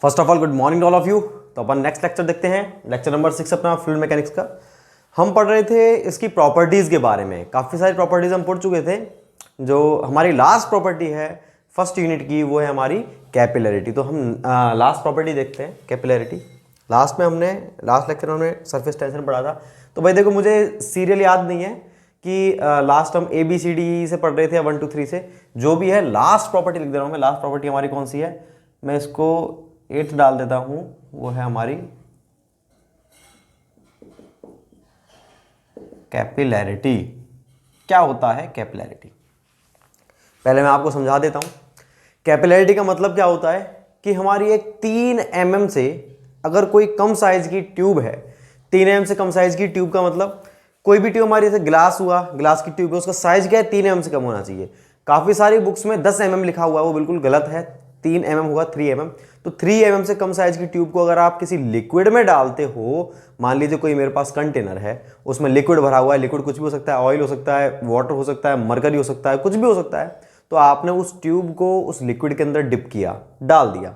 First of all good morning all of you. तो अपन next lecture देखते हैं, lecture number 6 अपना फ्लूइड मैकेनिक्स का। हम पढ़ रहे थे इसकी प्रॉपर्टीज़ के बारे में। काफ़ी सारी प्रॉपर्टीज़ हम पढ़ चुके थे। जो हमारी लास्ट प्रॉपर्टी है फर्स्ट यूनिट की वो है हमारी कैपिलरिटी। तो हम लास्ट प्रॉपर्टी देखते हैं, कैपिलरिटी। लास्ट लेक्चर में हमने सरफेस टेंशन पढ़ा था। तो भाई देखो, मुझे सीरियल याद नहीं है कि लास्ट हम ABCD से पढ़ रहे थे 1 2 3 से। जो भी है लास्ट प्रॉपर्टी लिख दे रहा हूँ मैं। लास्ट प्रॉपर्टी हमारी कौन सी है, मैं इसको 8th डाल देता हूं, वो है हमारी कैपिलैरिटी। क्या होता है कैपिलैरिटी, पहले मैं आपको समझा देता हूं। कैपिलैरिटी का मतलब क्या होता है कि हमारी एक 3 mm से अगर कोई कम साइज की ट्यूब है, 3 mm से कम साइज की ट्यूब का मतलब कोई भी ट्यूब हमारी जैसे ग्लास हुआ, ग्लास की ट्यूब है, उसका साइज क्या है 3 mm से कम होना चाहिए। काफी सारी बुक्स में 10 mm लिखा हुआ है, वो बिल्कुल गलत है। 3 mm होगा, 3 mm। तो 3 mm से कम साइज की ट्यूब को अगर आप किसी लिक्विड में डालते हो, मान लीजिए कोई मेरे पास कंटेनर है, उसमें लिक्विड भरा हुआ है। लिक्विड कुछ भी हो सकता है, ऑयल हो सकता है, वाटर हो सकता है, मरकरी हो सकता है, कुछ भी हो सकता है। तो आपने उस ट्यूब को उस लिक्विड के अंदर डिप किया, डाल दिया।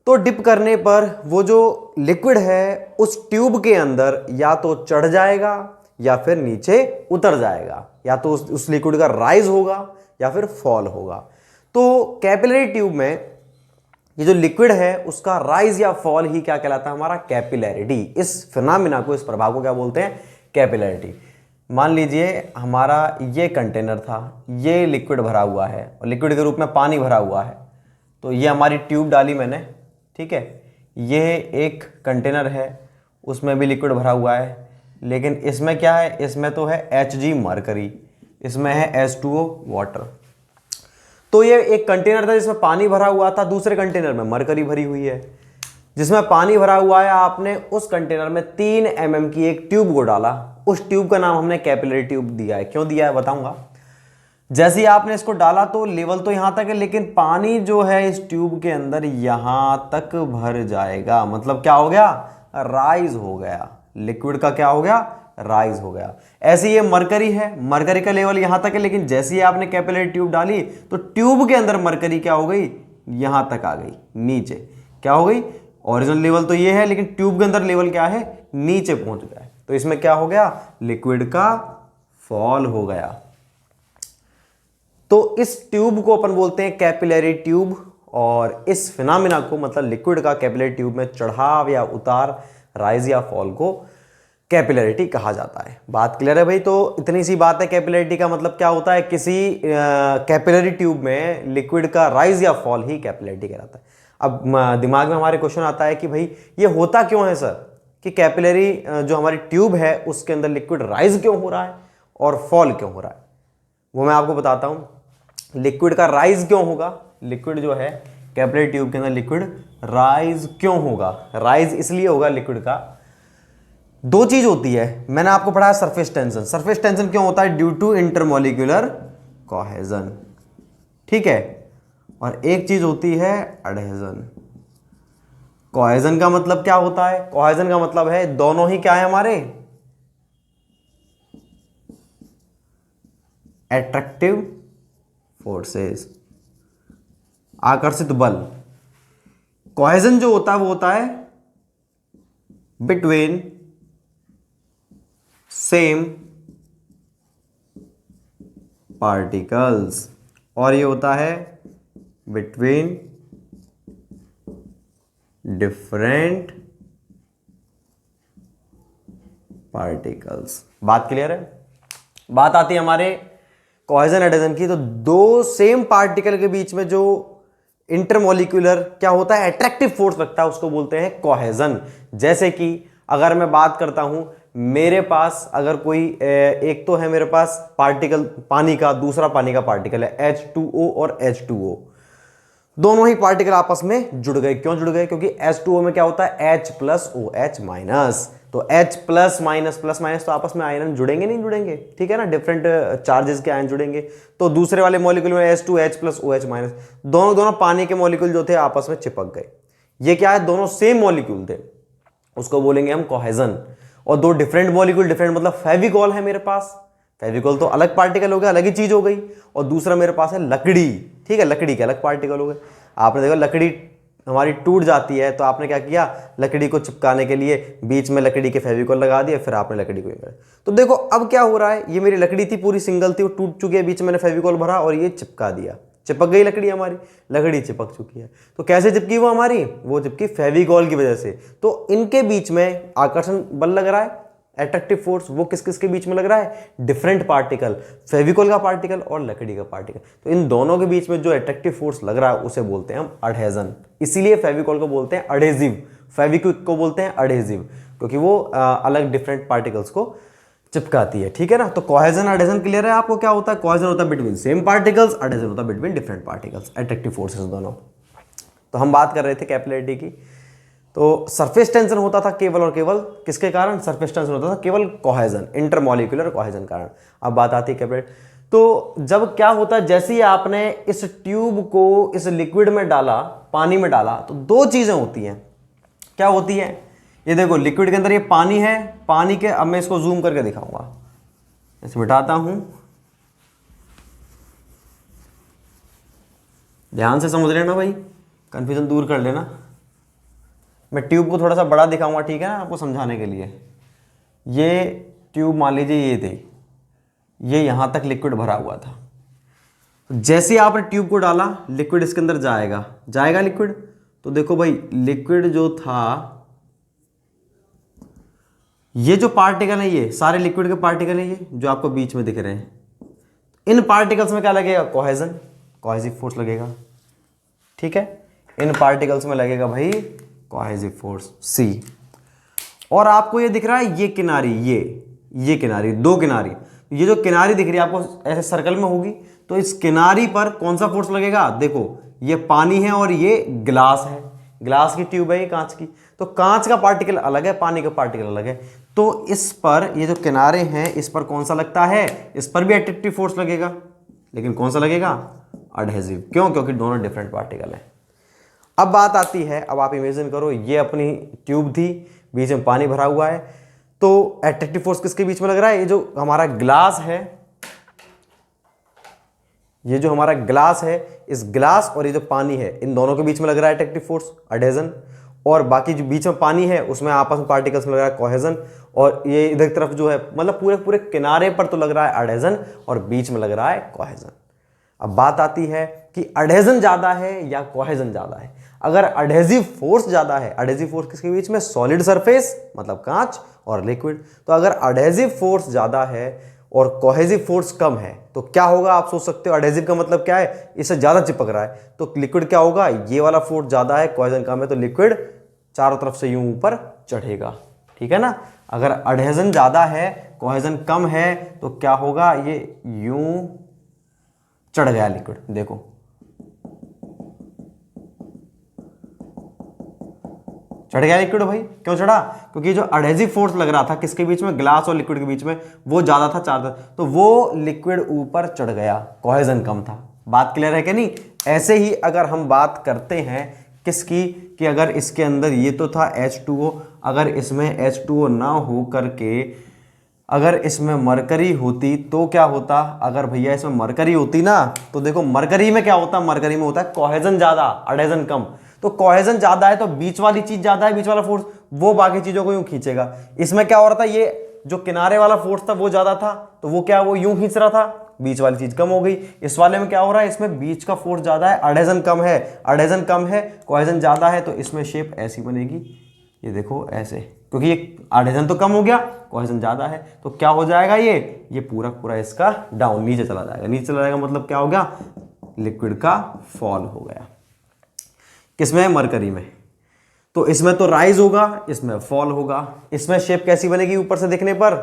तो डिप करने पर वो जो लिक्विड है उस ट्यूब के अंदर या तो चढ़ जाएगा या फिर नीचे उतर जाएगा, या तो उस लिक्विड का राइज होगा या फिर फॉल होगा। तो कैपिलरी ट्यूब में ये जो लिक्विड है उसका राइज या फॉल ही क्या कहलाता है, हमारा कैपिलैरिटी। इस फिनोमिना को, इस प्रभाव को क्या बोलते हैं, कैपिलैरिटी। मान लीजिए हमारा ये कंटेनर था, ये लिक्विड भरा हुआ है और लिक्विड के रूप में पानी भरा हुआ है। तो ये हमारी ट्यूब डाली मैंने, ठीक है। ये एक कंटेनर है, उसमें भी लिक्विड भरा हुआ है, लेकिन इसमें क्या है, इसमें तो है Hg मरकरी, इसमें है H2O वाटर। तो ये एक कंटेनर था जिसमें पानी भरा हुआ था, दूसरे कंटेनर में मरकरी भरी हुई है। जिसमें पानी भरा हुआ है, आपने उस कंटेनर में 3 mm की एक ट्यूब को डाला। उस ट्यूब का नाम हमने कैपिलरी ट्यूब दिया है। क्यों दिया है बताऊंगा। जैसे ही आपने इसको डाला तो लेवल तो यहां तक है, लेकिन पानी जो है इस ट्यूब के अंदर यहां तक भर जाएगा। मतलब क्या हो गया, राइज हो गया। लिक्विड का क्या हो गया, राइज हो गया। ऐसे ये मरकरी है, मरकरी का लेवल यहां तक है, लेकिन जैसे ही आपने कैपिलरी ट्यूब डाली तो ट्यूब के अंदर मरकरी क्या हो गई, यहां तक आ गई, नीचे क्या हो गई। ओरिजिनल लेवल तो ये है, लेकिन ट्यूब के अंदर लेवल क्या है, नीचे पहुंच गया। तो इसमें क्या हो गया, लिक्विड का फॉल हो गया। तो इस ट्यूब को अपन बोलते हैं कैपिलरी ट्यूब, और इस फिनोमिना को, मतलब लिक्विड का कैपिलरी ट्यूब में चढ़ाव या उतार, राइज या फॉल को कैपिलरिटी कहा जाता है। बात क्लियर है भाई। तो इतनी सी बात है, कैपिलरिटी का मतलब क्या होता है, किसी कैपिलरी ट्यूब में लिक्विड का राइज या फॉल ही कैपिलरिटी कहलाता है। अब दिमाग में हमारे क्वेश्चन आता है कि भाई ये होता क्यों है सर, कि कैपिलरी जो हमारी ट्यूब है उसके अंदर लिक्विड राइज क्यों हो रहा है और फॉल क्यों हो रहा है, वो मैं आपको बताता हूं। लिक्विड का राइज क्यों होगा, लिक्विड जो है कैपिलरी ट्यूब के अंदर लिक्विड राइज क्यों होगा, राइज इसलिए होगा लिक्विड का, दो चीज होती है। मैंने आपको पढ़ाया सरफेस टेंशन। सरफेस टेंशन क्यों होता है, ड्यू टू इंटरमोलिक्यूलर कोहेजन, ठीक है। और एक चीज होती है एडहेजन। कोहेजन का मतलब क्या होता है, कोहेजन का मतलब है दोनों ही क्या है हमारे, एट्रैक्टिव फोर्सेस, आकर्षित बल। कोहेजन जो होता है वो होता है बिटवीन सेम पार्टिकल्स, और ये होता है बिटवीन डिफरेंट पार्टिकल्स। बात क्लियर है। बात आती है हमारे कोहेजन एडहेजन की। तो दो सेम पार्टिकल के बीच में जो इंटरमोलिक्यूलर क्या होता है, एट्रैक्टिव फोर्स लगता है, उसको बोलते हैं कोहेजन। जैसे कि अगर मैं बात करता हूं, मेरे पास अगर कोई एक तो है मेरे पास पार्टिकल पानी का, दूसरा पानी का पार्टिकल है H2O और H2O। दोनों ही पार्टिकल आपस में जुड़ गए। क्यों जुड़ गए, क्योंकि H2O में क्या होता है H प्लस OH माइनस। तो H प्लस माइनस तो आपस में आयरन जुड़ेंगे नहीं जुड़ेंगे, ठीक है ना, डिफरेंट चार्जेस के आयन जुड़ेंगे। तो दूसरे वाले मॉलिक्यूल में H2H प्लस OH माइनस, दोनों पानी के मॉलिक्यूल जो थे आपस में चिपक गए। ये क्या है, दोनों सेम मॉलिक्यूल थे, उसको बोलेंगे हम कोहेजन। और दो डिफरेंट मॉलिक्यूल, डिफरेंट मतलब फेविकॉल है मेरे पास, फेविकॉल तो अलग पार्टिकल हो गया, अलग ही चीज हो गई। और दूसरा मेरे पास है लकड़ी, ठीक है, लकड़ी के अलग पार्टिकल हो गए। आपने देखा लकड़ी हमारी टूट जाती है तो आपने क्या किया, लकड़ी को चिपकाने के लिए बीच में लकड़ी के फेविकॉल लगा दिया, फिर आपने लकड़ी को ये कर। तो देखो अब क्या हो रहा है, ये मेरी लकड़ी थी पूरी सिंगल थी, वो टूट चुकी है, बीच में मैंने फेविकॉल भरा और ये चिपका दिया, चिपक गई लकड़ी, हमारी लकड़ी चिपक चुकी है। तो कैसे चिपकी वो हमारी, वो चिपकी फेविकॉल की वजह से। तो इनके बीच में आकर्षण बल लग रहा है, अट्रैक्टिव फोर्स, वो किस किस के बीच में लग रहा है, डिफरेंट पार्टिकल, फेविकॉल का पार्टिकल और लकड़ी का पार्टिकल। तो इन दोनों के बीच में जो अट्रैक्टिव फोर्स लग रहा है उसे बोलते हैं हम अडहेजन। इसीलिए फेविकॉल को बोलते हैं अडहेजिव, फेविक्विक को बोलते हैं अडहेजिव, क्योंकि वो अलग डिफरेंट पार्टिकल्स को चिपकाती है। ठीक है ना। तो कोहेजन अडहेजन क्लियर है आपको क्या होता है, कोहेजन होता है बिटवीन सेम पार्टिकल्स, अडहेजन होता है between different particles, attractive forces दोनों। तो हम बात कर रहे थे कैपिलरिटी की। तो सरफेस टेंशन होता था केवल और केवल किसके कारण, सरफेस टेंशन होता था केवल कोहेजन, इंटरमॉलिक्यूलर कोहेजन कारण। अब बात आती है कैपिलरिटी। तो जब क्या होता है, जैसे ही आपने इस ट्यूब को इस लिक्विड में डाला, पानी में डाला, तो दो चीजें होती हैं। क्या होती है, ये देखो लिक्विड के अंदर ये पानी है, पानी के, अब मैं इसको जूम करके दिखाऊंगा, इसे मिटाता हूं, ध्यान से समझ लेना भाई, कंफ्यूजन दूर कर लेना। मैं ट्यूब को थोड़ा सा बड़ा दिखाऊंगा, ठीक है ना, आपको समझाने के लिए। ये ट्यूब मान लीजिए ये थी, ये यहां तक लिक्विड भरा हुआ था। जैसे आपने ट्यूब को डाला, लिक्विड इसके अंदर जाएगा, जाएगा लिक्विड। तो देखो भाई लिक्विड जो था, ये जो पार्टिकल है, ये सारे लिक्विड के पार्टिकल है, ये जो आपको बीच में दिख रहे हैं, इन पार्टिकल्स में क्या लगेगा, कोहेजन, कोहेसिव फोर्स लगेगा। ठीक है, इन पार्टिकल्स में लगेगा भाई कोहेसिव फोर्स सी। और आपको ये दिख रहा है ये किनारी, ये किनारी, दो किनारी, ये जो किनारी दिख रही है आपको ऐसे सर्कल में होगी, तो इस किनारी पर कौन सा फोर्स लगेगा, देखो ये पानी है और ये ग्लास है, ग्लास की ट्यूब है ये, कांच की। तो कांच का पार्टिकल अलग है, पानी का पार्टिकल अलग है। तो इस पर ये जो किनारे हैं, इस पर कौन सा लगता है, इस पर भी अट्रैक्टिव फोर्स लगेगा, लेकिन कौन सा लगेगा, अडहेसिव। क्यों, क्योंकि दोनों डिफरेंट पार्टिकल हैं। अब बात आती है, अब आप इमेजिन करो ये अपनी ट्यूब थी, बीच में पानी भरा हुआ है, तो अट्रैक्टिव फोर्स किसके बीच में लग रहा है, ये जो हमारा ग्लास है, ये जो हमारा ग्लास है, इस ग्लास और ये जो पानी है, इन दोनों के बीच में लग रहा है अट्रैक्टिव फोर्स अडहेजन। और बाकी जो बीच में पानी है उसमें आपस में पार्टिकल्स में लग रहा है कोहेजन। और ये इधर की तरफ जो है, मतलब पूरे पूरे किनारे पर तो लग रहा है अडहेजन और बीच में लग रहा है कोहेजन। अब बात आती है कि अडहेजन ज्यादा है या कोहेजन ज्यादा है। अगर अडहेसिव फोर्स ज्यादा है, अडहेसिव फोर्स किसके बीच में, सॉलिड सरफेस मतलब कांच और लिक्विड। तो अगर अडहेसिव फोर्स ज्यादा है और कोहेसिव फोर्स कम है, तो क्या होगा, आप सोच सकते हो अडहेसिव का मतलब क्या है, इससे ज्यादा चिपक रहा है, तो लिक्विड क्या होगा, ये वाला फोर्स ज्यादा है, कोहेजन कम है, तो लिक्विड चारों तरफ से यूं ऊपर चढ़ेगा। ठीक है ना। अगर अडहेजन ज्यादा है, कोहेजन कम है, तो क्या होगा, ये यूं चढ़ गया लिक्विड, देखो चढ़ गया लिक्विड भाई। क्यों चढ़ा, क्योंकि जो अडहेसिव फोर्स लग रहा था किसके बीच में, ग्लास और लिक्विड के बीच में, वो ज्यादा था, चार था, तो वो लिक्विड ऊपर चढ़ गया, कोहेजन कम था। बात क्लियर है कि नहीं। ऐसे ही अगर हम बात करते हैं किसकी, कि अगर इसके अंदर ये तो था H2O, अगर इसमें H2O ना हो करके अगर इसमें मरकरी होती तो क्या होता, अगर भैया इसमें मरकरी होती ना, तो देखो मरकरी में क्या होता, मरकरी में होता है कोहेजन ज्यादा, अडहेजन कम। तो कोहेजन ज्यादा है तो बीच वाली चीज ज्यादा है, बीच वाला फोर्स वो बाकी चीजों को यूं खींचेगा। इसमें क्या हो रहा था, ये जो किनारे वाला फोर्स था वो ज्यादा था, तो वो क्या, वो यूं खींच रहा था, बीच वाली चीज कम हो गई। इस वाले में क्या हो रहा है, इसमें बीच का फोर्स ज्यादा है, अडहेजन कम है, अडहेजन कम है, कोहेजन ज्यादा है, तो इसमें शेप ऐसी बनेगी, ये देखो ऐसे, क्योंकि ये अडहेजन तो कम हो गया, कोहेजन ज्यादा है, तो क्या हो जाएगा, ये पूरा पूरा इसका डाउन, नीचे चला जाएगा। नीचे चला जाएगा मतलब क्या हो गया, लिक्विड का फॉल हो गया। किसमें, मरकरी में। तो इसमें तो राइज होगा, इसमें फॉल होगा। इसमें शेप कैसी बनेगी, ऊपर से देखने पर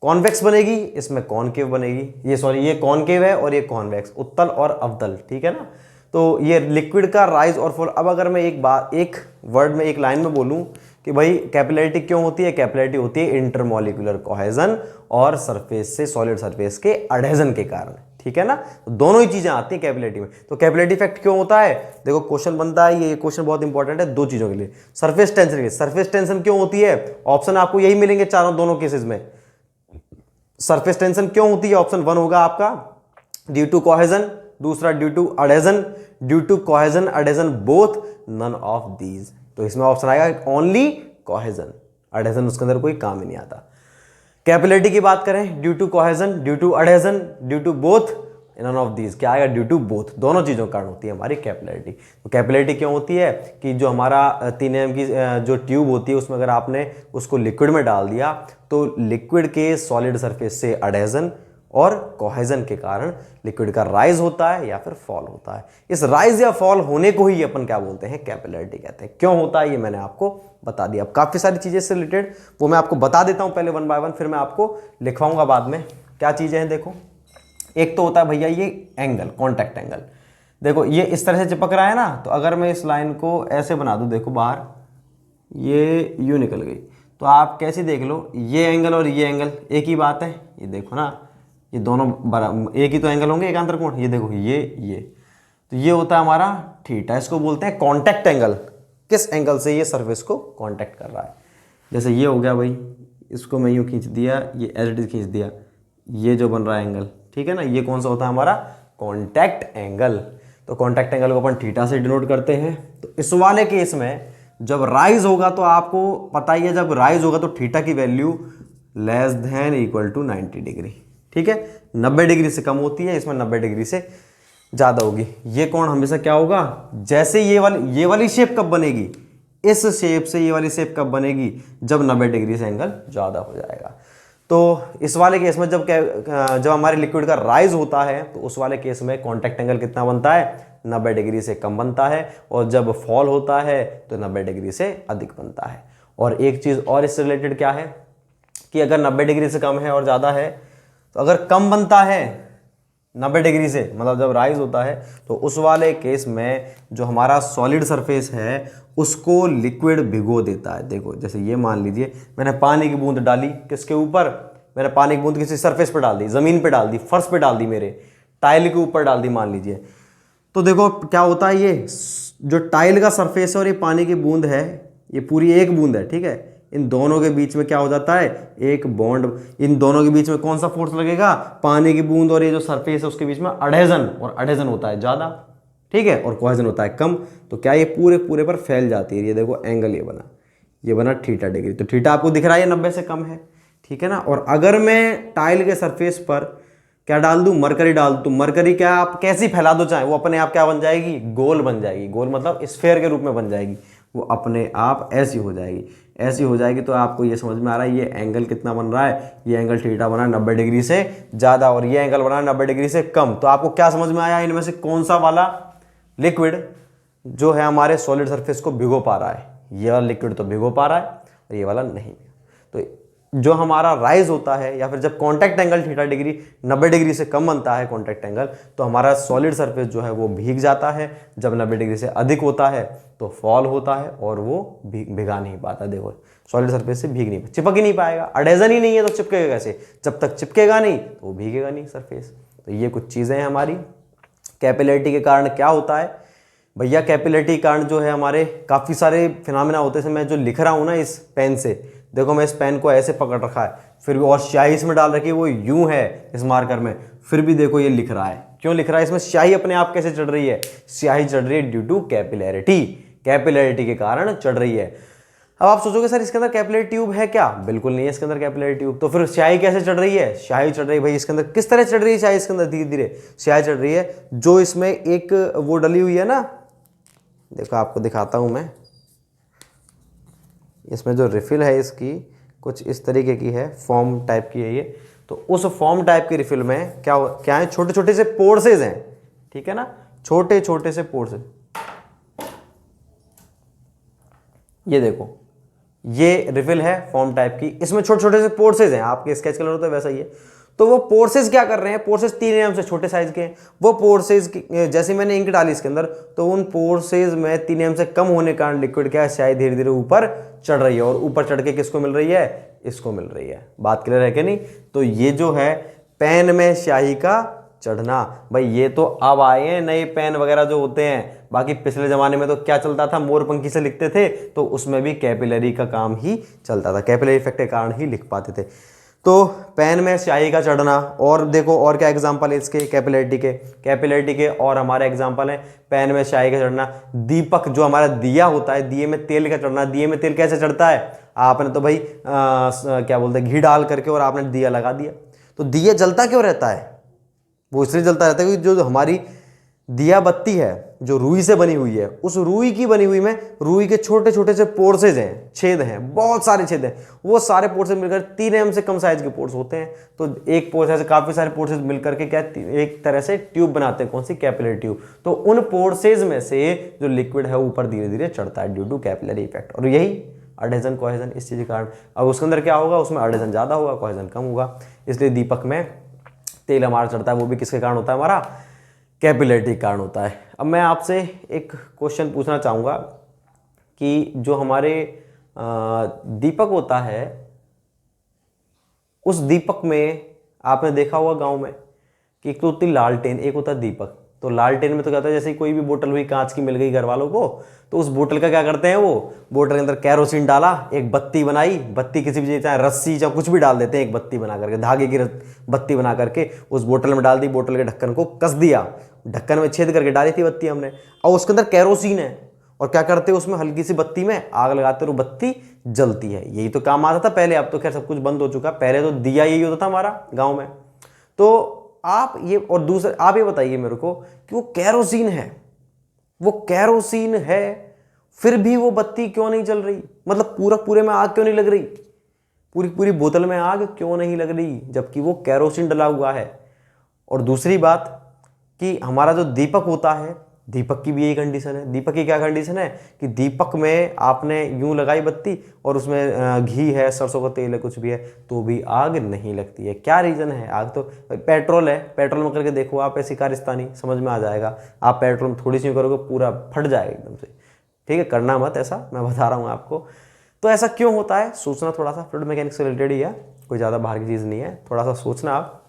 कॉन्वेक्स बनेगी, इसमें कॉनकेव बनेगी। ये कॉनकेव है और ये कॉन्वेक्स, उत्तल और अवतल। ठीक है ना। तो ये लिक्विड का राइज और फॉल। अब अगर मैं एक वर्ड में, एक लाइन में बोलूं कि भाई कैपिलरिटी क्यों होती है, कैपिलरिटी होती है इंटरमॉलिक्यूलर कोहेजन और सरफेस से सॉलिड सरफेस के अडहेजन के कारण। ठीक है ना। तो दोनों ही चीजें आती हैं कैपिलरिटी में। तो कैपिलरिटी इफेक्ट क्यों होता है, देखो क्वेश्चन बनता है, ये क्वेश्चन बहुत इंपॉर्टेंट है दो चीजों के लिए। सरफेस टेंशन के, सरफेस टेंशन क्यों होती है, ऑप्शन आपको यही मिलेंगे चारों, दोनों केसेस में। सरफेस टेंशन क्यों होती है, ऑप्शन 1 होगा आपका, ड्यू टू कोहेजन, दूसरा due to adhesion, due to cohesion adhesion both, none of these. तो इसमें ऑप्शन आएगा ओनली कोहेजन, अडेजन उसके अंदर कोई काम ही नहीं आता। कैपिलरिटी की बात करें, due to cohesion, due to adhesion, due to both, none of these. क्या आएगा? ड्यू टू बोथ, दोनों चीज़ों के कारण होती है हमारी कैपिलरिटी। तो कैपिलरिटी क्यों होती है कि जो हमारा 3 mm की जो ट्यूब होती है उसमें अगर आपने उसको लिक्विड में डाल दिया तो लिक्विड के सॉलिड सरफेस से अडेजन और कोहेजन के कारण लिक्विड का राइज होता है या फिर फॉल होता है। इस राइज या फॉल होने को ही अपन क्या बोलते हैं? कैपिलरिटी कहते हैं। क्यों होता है ये मैंने आपको बता दिया। अब काफ़ी सारी चीज़ें इससे रिलेटेड वो मैं आपको बता देता हूं पहले 1 बाय 1, फिर मैं आपको लिखवाऊंगा बाद में क्या चीज़ें हैं। देखो, एक तो होता है भैया ये एंगल, कॉन्टैक्ट एंगल। देखो ये इस तरह से चिपक रहा है ना, तो अगर मैं इस लाइन को ऐसे बना दूं, देखो बाहर ये यूं निकल गई, तो आप कैसे देख लो, ये एंगल और ये एंगल एक ही बात है। ये देखो ना, ये दोनों बराबर एक ही तो एंगल होंगे, एकांतर कोण। ये देखो ये तो ये होता है हमारा थीटा। इसको बोलते हैं कॉन्टैक्ट एंगल। किस एंगल से ये सरफेस को कॉन्टैक्ट कर रहा है। जैसे ये हो गया भाई, इसको मैं यूँ खींच दिया, ये एज इट इज खींच दिया, ये जो बन रहा है एंगल, ठीक है ना, ये कौन सा होता है हमारा? Contact angle. तो कॉन्टैक्ट एंगल को अपन थीटा से डिनोट करते हैं। तो इस वाले केस में जब राइज होगा तो आपको पता ही है, जब राइज होगा तो थीटा की value less than equal to 90 degree, ठीक है। 90 डिग्री से कम होती है, इसमें 90 डिग्री से ज़्यादा होगी। ये कोण हमेशा क्या होगा? जैसे ये वाली शेप कब बनेगी? इस शेप से ये वाली शेप कब बनेगी? जब 90 डिग्री से एंगल ज़्यादा हो जाएगा। तो इस वाले केस में जब हमारे लिक्विड का राइज होता है तो उस वाले केस में कॉन्टैक्ट एंगल कितना बनता है? 90 डिग्री से कम बनता है। और जब फॉल होता है तो 90 डिग्री से अधिक बनता है। और एक चीज़ और इससे रिलेटेड क्या है कि अगर 90 डिग्री से कम है और ज़्यादा है, तो अगर कम बनता है 90 डिग्री से, मतलब जब राइज होता है, तो उस वाले केस में जो हमारा सॉलिड सरफेस है उसको लिक्विड भिगो देता है। देखो जैसे ये मान लीजिए मैंने पानी की बूंद डाली, किसके ऊपर? मैंने पानी की बूंद किसी सरफेस पे डाल दी, ज़मीन पे डाल दी, फर्श पे डाल दी, मेरे टाइल के ऊपर डाल दी मान लीजिए। तो देखो क्या होता है, ये जो टाइल का सरफेस है और ये पानी की बूंद है, ये पूरी एक बूंद है, ठीक है। इन दोनों के बीच में क्या हो जाता है? एक बॉन्ड। इन दोनों के बीच में कौन सा फोर्स लगेगा? पानी की बूंद और ये जो सरफेस है उसके बीच में अडेजन, और अडेजन होता है ज़्यादा, ठीक है, और कोहेजन होता है कम। तो क्या ये पूरे पर फैल जाती है। ये देखो एंगल ये बना थीटा डिग्री। तो थीटा आपको दिख रहा है 90 से कम है, ठीक है ना। और अगर मैं टाइल के सरफेस पर क्या डाल दूं? मरकरी डाल दूं। मरकरी क्या आप कैसी फैला दो चाहे, वो अपने आप क्या बन जाएगी? गोल बन जाएगी। गोल मतलब स्फेयर के रूप में बन जाएगी। वो अपने आप ऐसी हो जाएगी, ऐसी हो जाएगी। तो आपको ये समझ में आ रहा है ये एंगल कितना बन रहा है? ये एंगल थीटा बना 90 डिग्री से ज़्यादा और ये एंगल बना 90 डिग्री से कम। तो आपको क्या समझ में आया? इनमें से कौन सा वाला लिक्विड जो है हमारे सॉलिड सरफेस को भिगो पा रहा है? ये वाला लिक्विड तो भिगो पा रहा है और ये वाला नहीं। तो जो हमारा राइज होता है या फिर जब contact angle theta degree 90 degree से कम बनता है कॉन्टैक्ट एंगल, तो हमारा सॉलिड सरफेस जो है वो भीग जाता है। जब 90 डिग्री से अधिक होता है तो फॉल होता है और वो भिगा नहीं पाता। देखो सॉलिड सरफेस से भीग नहीं, चिपक ही नहीं पाएगा, अडेजन ही नहीं है तो चिपकेगा कैसे? जब तक चिपकेगा नहीं तो वो भीगेगा नहीं सरफेस। तो ये कुछ चीज़ें हैं हमारी। कैपिलरिटी के कारण क्या होता है भैया? कैपिलरिटी के कारण जो है हमारे काफ़ी सारे फिनोमेना होते हैं। मैं जो लिख रहा हूँ ना इस पेन से, देखो मैं इस पेन को ऐसे पकड़ रखा है, फिर भी और स्याही इसमें डाल रखी है वो यूं है इस मार्कर में, फिर भी देखो ये लिख रहा है। क्यों लिख रहा है? इसमें स्याही अपने आप कैसे चढ़ रही है? स्याही चढ़ रही है ड्यू टू कैपिलरिटी, कैपिलरिटी के कारण चढ़ रही है। अब आप सोचोगे सर इसके अंदर कैपिलरी ट्यूब है क्या? बिल्कुल नहीं है इसके अंदर कैपिलरी ट्यूब। तो फिर स्याही कैसे चढ़ रही है? स्याही चढ़ रही है भाई इसके अंदर। किस तरह चढ़ रही है स्याही? इसके अंदर धीरे धीरे स्याही चढ़ रही है। जो इसमें एक वो डली हुई है ना, देखो आपको दिखाता हूं मैं, इसमें जो रिफिल है इसकी कुछ इस तरीके की है, फॉर्म टाइप की है ये। तो उस फॉर्म टाइप की रिफिल में क्या है? छोटे छोटे से पोर्सेज हैं, ठीक है ना, छोटे छोटे से पोर्सेज। ये देखो ये रिफिल है फॉर्म टाइप की, इसमें छोटे छोटे से पोर्सेज हैं। आपके स्केच कलर होता है वैसा ही है। तो वो पोर्सेज क्या कर रहे हैं? पोर्सेज 3 mm से छोटे साइज के हैं। वो पोर्सेज जैसे मैंने इंक डाली इसके अंदर, तो उन पोर्सेज में 3 mm से कम होने के कारण लिक्विड क्या है? स्याही धीरे धीरे ऊपर चढ़ रही है। और ऊपर चढ़ के किसको मिल रही है? इसको मिल रही है। बात क्लियर है कि नहीं? तो ये जो है पेन में स्याही का चढ़ना, भाई ये तो अब आए हैं नए पेन वगैरह जो होते हैं। बाकी पिछले ज़माने में तो क्या चलता था? मोरपंखी से लिखते थे, तो उसमें भी कैपिलरी का काम ही चलता था, कैपिलरी इफेक्ट के कारण ही लिख पाते थे। तो पेन में स्याही का चढ़ना, और देखो और क्या एग्जांपल है इसके कैपिलरिटी के और हमारे एग्जांपल है पेन में स्याही का चढ़ना। दीपक जो हमारा दिया होता है, दिए में तेल का चढ़ना। दिए में तेल कैसे चढ़ता है? आपने तो भाई क्या बोलते हैं, घी डाल करके और आपने दिया लगा दिया। तो दिया जलता क्यों रहता है? वो इसलिए जलता रहता है क्योंकि जो हमारी दिया बत्ती है जो रुई से बनी हुई है, उस रुई की बनी हुई में रुई के छोटे छोटे से पोर्सेज हैं, छेद हैं, बहुत सारे छेद हैं। वो सारे पोर्सेज मिलकर 3 mm से कम साइज के पोर्स होते हैं। तो एक पोर्स ऐसे काफी सारे पोर्सेज मिलकर के क्या एक तरह से ट्यूब बनाते हैं। कौन सी? Capillary tube. तो उन पोर्सेज में से जो लिक्विड है ऊपर धीरे धीरे चढ़ता है ड्यू टू कैपिलरी इफेक्ट। और यही अडेजन कोहेजन इस चीज के कारण। अब उसके अंदर क्या होगा? उसमें अडेजन ज्यादा होगा, कोहेजन कम होगा। इसलिए दीपक में तेल हमारा चढ़ता है, वो भी किसके कारण होता है? हमारा कैपिलरिटी के कारण होता है। अब मैं आपसे एक क्वेश्चन पूछना चाहूँगा कि जो हमारे दीपक होता है, उस दीपक में आपने देखा होगा गांव में कि एक तो होती लालटेन, एक होता है दीपक। तो लालटेन में तो क्या होता है, जैसे कोई भी बोतल हुई कांच की मिल गई घर वालों को, तो उस बोतल का क्या करते हैं, वो बोतल के अंदर कैरोसिन डाला, एक बत्ती बनाई, बत्ती किसी भी चीज चाहे रस्सी चाहे कुछ भी डाल देते हैं, एक बत्ती बना करके, धागे की बत्ती बना करके उस बोतल में डाल दी, बोतल के ढक्कन को कस दिया, ढक्कन में छेद करके डाली थी बत्ती हमने, और उसके अंदर कैरोसिन है, और क्या करते हैं उसमें हल्की सी बत्ती में आग लगाते और बत्ती जलती है। यही तो काम आता था पहले। अब तो खैर सब कुछ बंद हो चुका, पहले तो दिया यही होता था हमारा गाँव में। तो आप ये, और दूसरे आप ये बताइए मेरे को कि वो कैरोसिन है, वो कैरोसिन है, फिर भी वो बत्ती क्यों नहीं जल रही? मतलब पूरे में आग क्यों नहीं लग रही? पूरी बोतल में आग क्यों नहीं लग रही, जबकि वो कैरोसिन डला हुआ है? और दूसरी बात कि हमारा जो दीपक होता है, दीपक की भी यही कंडीशन है। दीपक की क्या कंडीशन है कि दीपक में आपने यूं लगाई बत्ती और उसमें घी है, सरसों का तेल है, कुछ भी है, तो भी आग नहीं लगती है। क्या रीजन है? आग तो पेट्रोल है, पेट्रोल में करके देखो आप, ऐसी कारस्तानी समझ में आ जाएगा। आप पेट्रोल में थोड़ी सी करोगे पूरा फट जाएगा एकदम से। ठीक है, करना मत ऐसा, मैं बता रहा हूँ आपको। तो ऐसा क्यों होता है? सोचना थोड़ा सा, फ्लूइड मैकेनिक्स से रिलेटेड ही है, कोई ज़्यादा बाहर की चीज़ नहीं है। थोड़ा सा सोचना आप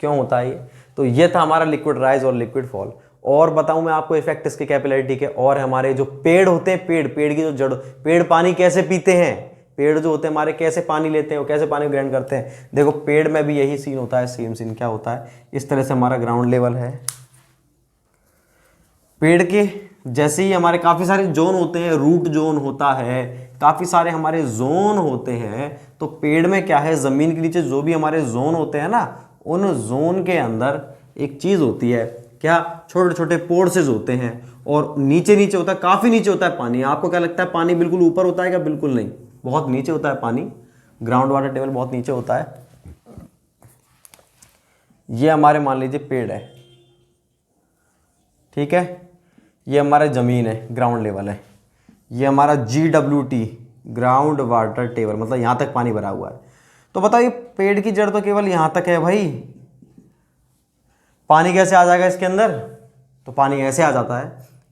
क्यों होता है ये। तो ये था हमारा लिक्विड राइज और लिक्विड फॉल। और बताऊं मैं आपको इफेक्ट इसके कैपिलरिटी के, और हमारे जो पेड़ होते हैं, पेड़ की जो जड़, पेड़ पानी कैसे पीते हैं? पेड़ जो होते हैं हमारे कैसे पानी लेते हैं, कैसे पानी ग्रहण करते हैं? देखो पेड़ में भी यही सीन होता है, सेम सीन। क्या होता है? इस तरह से हमारा ग्राउंड लेवल है, पेड़ के जैसे ही हमारे काफी सारे जोन होते हैं, रूट जोन होता है, काफी सारे हमारे जोन होते हैं। तो पेड़ में क्या है, जमीन के नीचे जो भी हमारे जोन होते हैं ना, उन जोन के अंदर एक चीज होती है, क्या? छोटे छोटे पोर्सेज होते हैं, और नीचे नीचे होता है, काफी नीचे होता है पानी। आपको क्या लगता है पानी बिल्कुल ऊपर होता है क्या? बिल्कुल नहीं, बहुत नीचे होता है पानी। ग्राउंड वाटर टेबल बहुत नीचे होता है। ये हमारे मान लीजिए पेड़ है, ठीक है, ये हमारा जमीन है, ग्राउंड लेवल है। ये हमारा GWT ग्राउंड वाटर टेबल, मतलब यहां तक पानी भरा हुआ है। तो बताइए पेड़ की जड़ तो केवल यहां तक है भाई, पानी कैसे आ जाएगा इसके अंदर? तो पानी ऐसे आ जाता है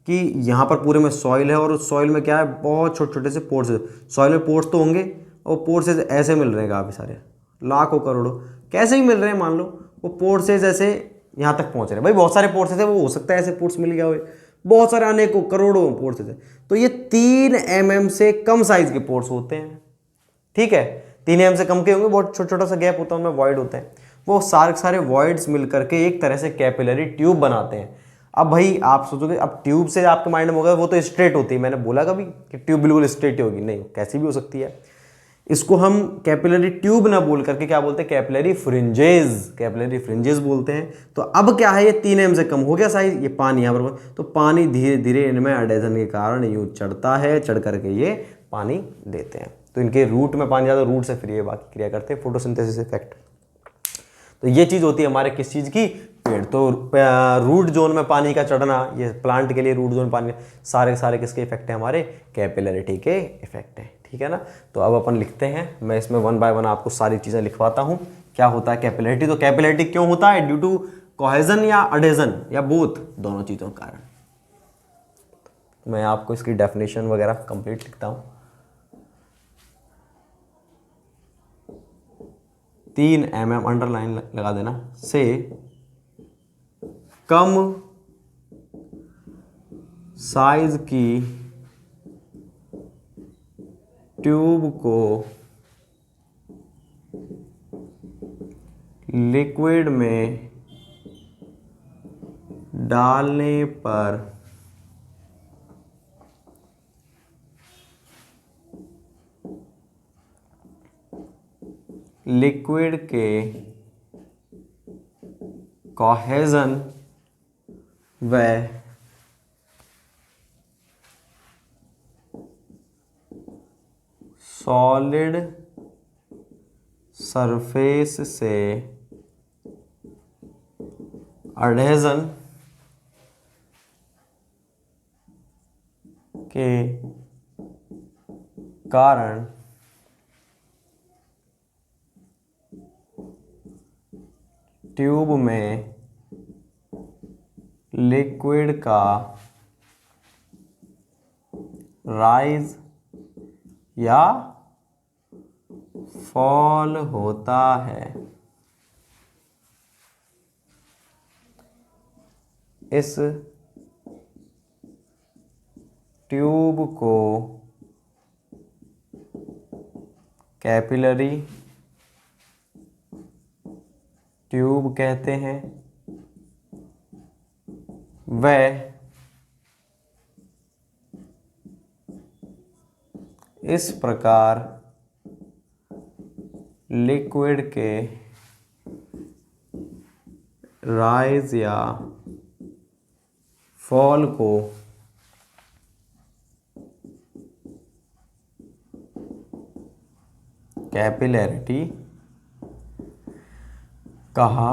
कि यहाँ पर पूरे में सॉइल है, और उस सॉइल में क्या है, बहुत छोटे छोटे से पोर्स है। सॉइल में पोर्स तो होंगे, और पोर्सेज ऐसे मिल रहे हैं काफ़ी सारे, लाखों करोड़ों, कैसे ही मिल रहे हैं। मान लो वो पोर्सेज ऐसे यहाँ तक पहुँच रहे हैं भाई, बहुत सारे पोर्सेज है, वो हो सकता है ऐसे पोर्स मिल गया हो, बहुत सारे अनेकों करोड़ों पोर्सेज है। तो ये 3 mm से कम साइज के पोर्स होते हैं, ठीक है। 3 mm से कम के होंगे, बहुत छोटा छोटा सा गैप होता है, उनमें वॉइड होते हैं। वो सारे सारे वॉइड्स मिलकर के एक तरह से कैपिलरी ट्यूब बनाते हैं। अब भाई आप सोचोगे, अब ट्यूब से आपके माइंड में होगा वो तो स्ट्रेट होती है। मैंने बोला कभी कि ट्यूब बिल्कुल स्ट्रेट होगी? नहीं, कैसी भी हो सकती है। इसको हम कैपिलरी ट्यूब ना बोल करके क्या बोलते हैं, कैपिलरी फ्रिंजेस, कैपिलरी फ्रिंजेस बोलते हैं। तो अब क्या है, ये 3 mm से कम हो गया साइज, ये पानी यहाँ पर, तो पानी धीरे धीरे इनमें एडेजन के कारण यूं चढ़ता है, चढ़ करके ये पानी देते हैं। तो इनके रूट में पानी ज़्यादा, रूट से फ्री है, बाकी क्रिया करते हैं, फोटोसिंथेसिस इफेक्ट। तो ये चीज़ होती है हमारे किस चीज़ की, पेड़। तो रूट जोन में पानी का चढ़ना, ये प्लांट के लिए रूट जोन पानी, सारे सारे किसके इफेक्ट है, हमारे कैपिलरिटी के इफेक्ट है, ठीक है ना। तो अब अपन लिखते हैं, मैं इसमें 1 by 1 आपको सारी चीज़ें लिखवाता हूँ। क्या होता है कैपिलरिटी? तो कैपिलरिटी क्यों होता है? ड्यू टू कोहेजन या अडेजन या बोथ, दोनों चीज़ों के कारण। मैं आपको इसकी डेफिनेशन वगैरह कंप्लीट लिखता हूँ। 3 mm अंडरलाइन लगा देना, से कम साइज की ट्यूब को लिक्विड में डालने पर लिक्विड के कोहेजन व सॉलिड सरफेस से एडहेजन के कारण ट्यूब में लिक्विड का राइज या फॉल होता है। इस ट्यूब को कैपिलरी ट्यूब कहते हैं। वह इस प्रकार लिक्विड के राइज या फॉल को कैपिलैरिटी कहा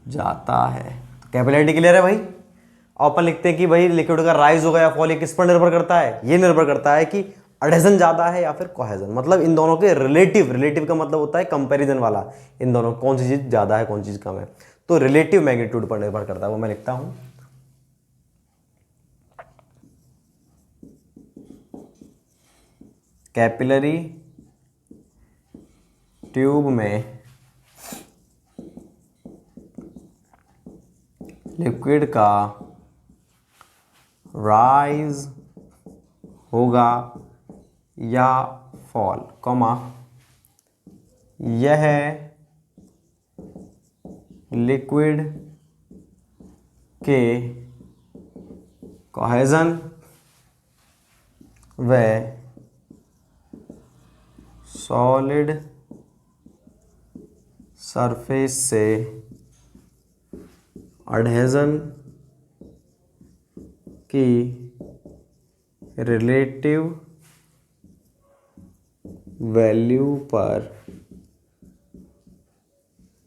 जाता है। तो कैपिलैरिटी क्लियर है भाई। अब अपन लिखते हैं कि भाई लिक्विड का राइज होगा या फॉल, ये किस पर निर्भर करता है? ये निर्भर करता है कि एडहेजन ज्यादा है या फिर कोहेजन, मतलब इन दोनों के रिलेटिव का मतलब होता है कंपैरिजन वाला, इन दोनों कौन सी चीज ज्यादा है कौन सी चीज कम है, तो रिलेटिव मैग्नीट्यूड पर निर्भर करता है। वो मैं लिखता हूं, कैपिलरी ट्यूब में लिक्विड का राइज होगा या फॉल, कॉमा यह लिक्विड के कोहेजन व सॉलिड सरफेस से एडहेजन की रिलेटिव वैल्यू पर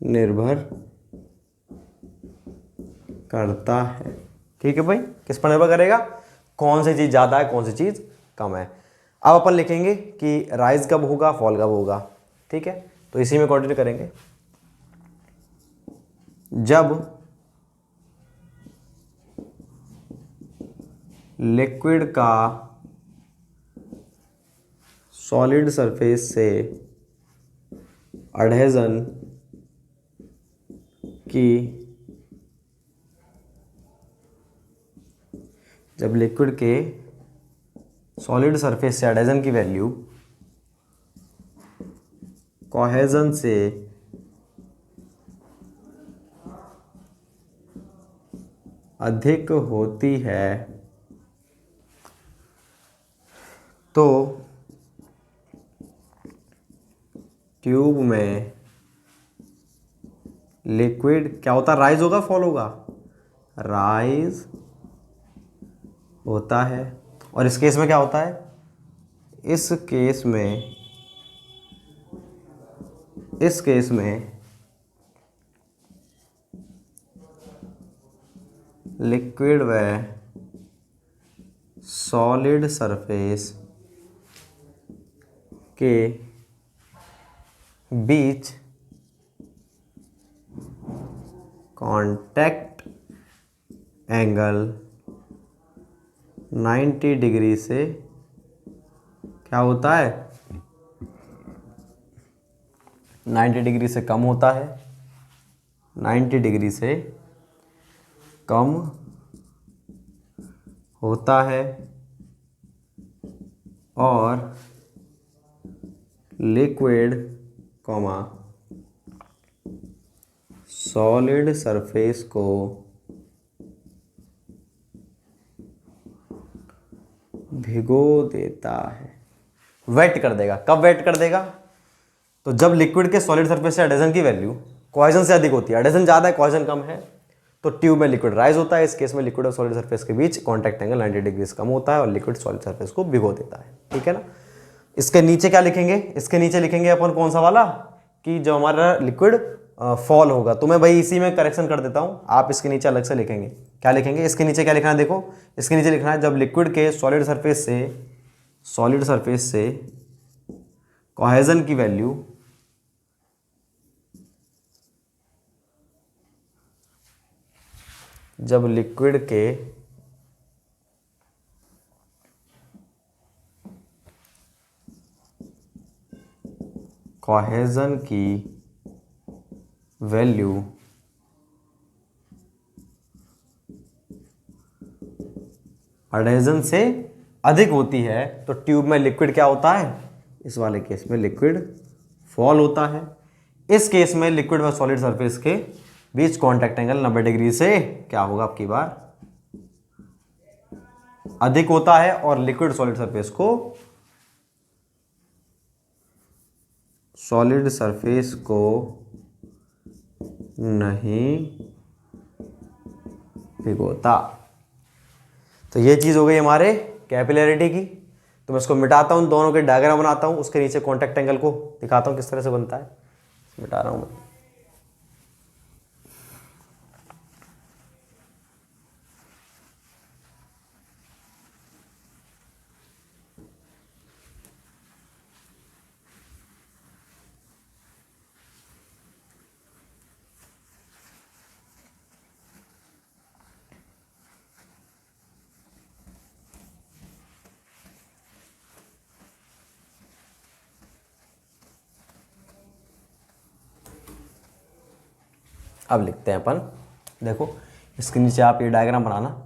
निर्भर करता है। ठीक है भाई, किस पर निर्भर करेगा? कौन सी चीज ज्यादा है कौन सी चीज कम है। अब अपन लिखेंगे कि राइज कब होगा फॉल कब होगा। ठीक है, तो इसी में कंटिन्यू करेंगे। जब लिक्विड का सॉलिड सरफेस से एडहेजन की जब लिक्विड के सॉलिड सरफेस से एडहेजन की वैल्यू कोहेजन से अधिक होती है तो ट्यूब में लिक्विड क्या होता है? राइज होगा फॉल होगा? राइज होता है। और इस केस में क्या होता है? इस केस में लिक्विड व सॉलिड सरफेस के बीच कांटेक्ट एंगल 90 डिग्री से क्या होता है? 90 डिग्री से कम होता है। 90 डिग्री से कम होता है और लिक्विड कॉमा सॉलिड सरफेस को भिगो देता है, वेट कर देगा। कब वेट कर देगा? तो जब लिक्विड के सॉलिड सरफेस से एडेशन की वैल्यू कोहेजन से अधिक होती है, एडेशन ज़्यादा है कोहेजन कम है, तो ट्यूब में लिक्विड राइज होता है। इस केस में लिक्विड और सॉलिड सरफेस के बीच कॉन्टैक्ट एंगल 90 डिग्री से कम होता है और लिक्विड सॉलिड सरफेस को भिगो देता है। ठीक है ना। इसके नीचे क्या लिखेंगे? इसके नीचे लिखेंगे अपन कौन सा वाला, कि जो हमारा लिक्विड फॉल होगा। तो मैं भाई इसी में करेक्शन कर देता हूं, आप इसके नीचे अलग से लिखेंगे। क्या लिखेंगे इसके नीचे? क्या लिखना है देखो, इसके नीचे लिखना है जब लिक्विड के सॉलिड सरफेस से कोहेजन की वैल्यू जब लिक्विड के कोहेजन की वैल्यू एडेशन से अधिक होती है तो ट्यूब में लिक्विड क्या होता है? इस वाले केस में लिक्विड फॉल होता है। इस केस में लिक्विड व सॉलिड सरफेस के बीच कॉन्टैक्ट एंगल 90 डिग्री से क्या होगा आपकी बार? अधिक होता है और लिक्विड सॉलिड सरफेस को नहीं भिगोता। तो ये चीज हो गई हमारे कैपिलैरिटी की। तो मैं इसको मिटाता हूं, दोनों के डायग्राम बनाता हूं, उसके नीचे कॉन्टैक्ट एंगल को दिखाता हूं किस तरह से बनता है। मिटा रहा हूं मैं। अब लिखते हैं अपन, देखो इसके नीचे आप ये डायग्राम बनाना।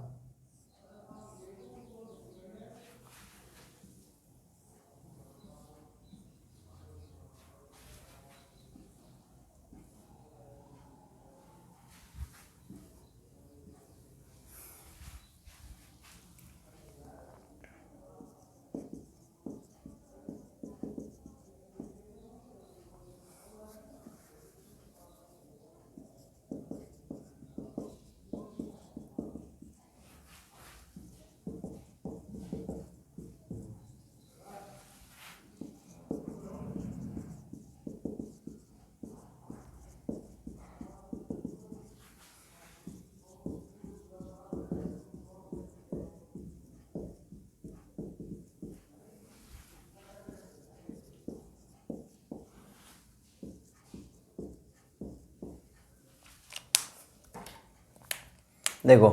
देखो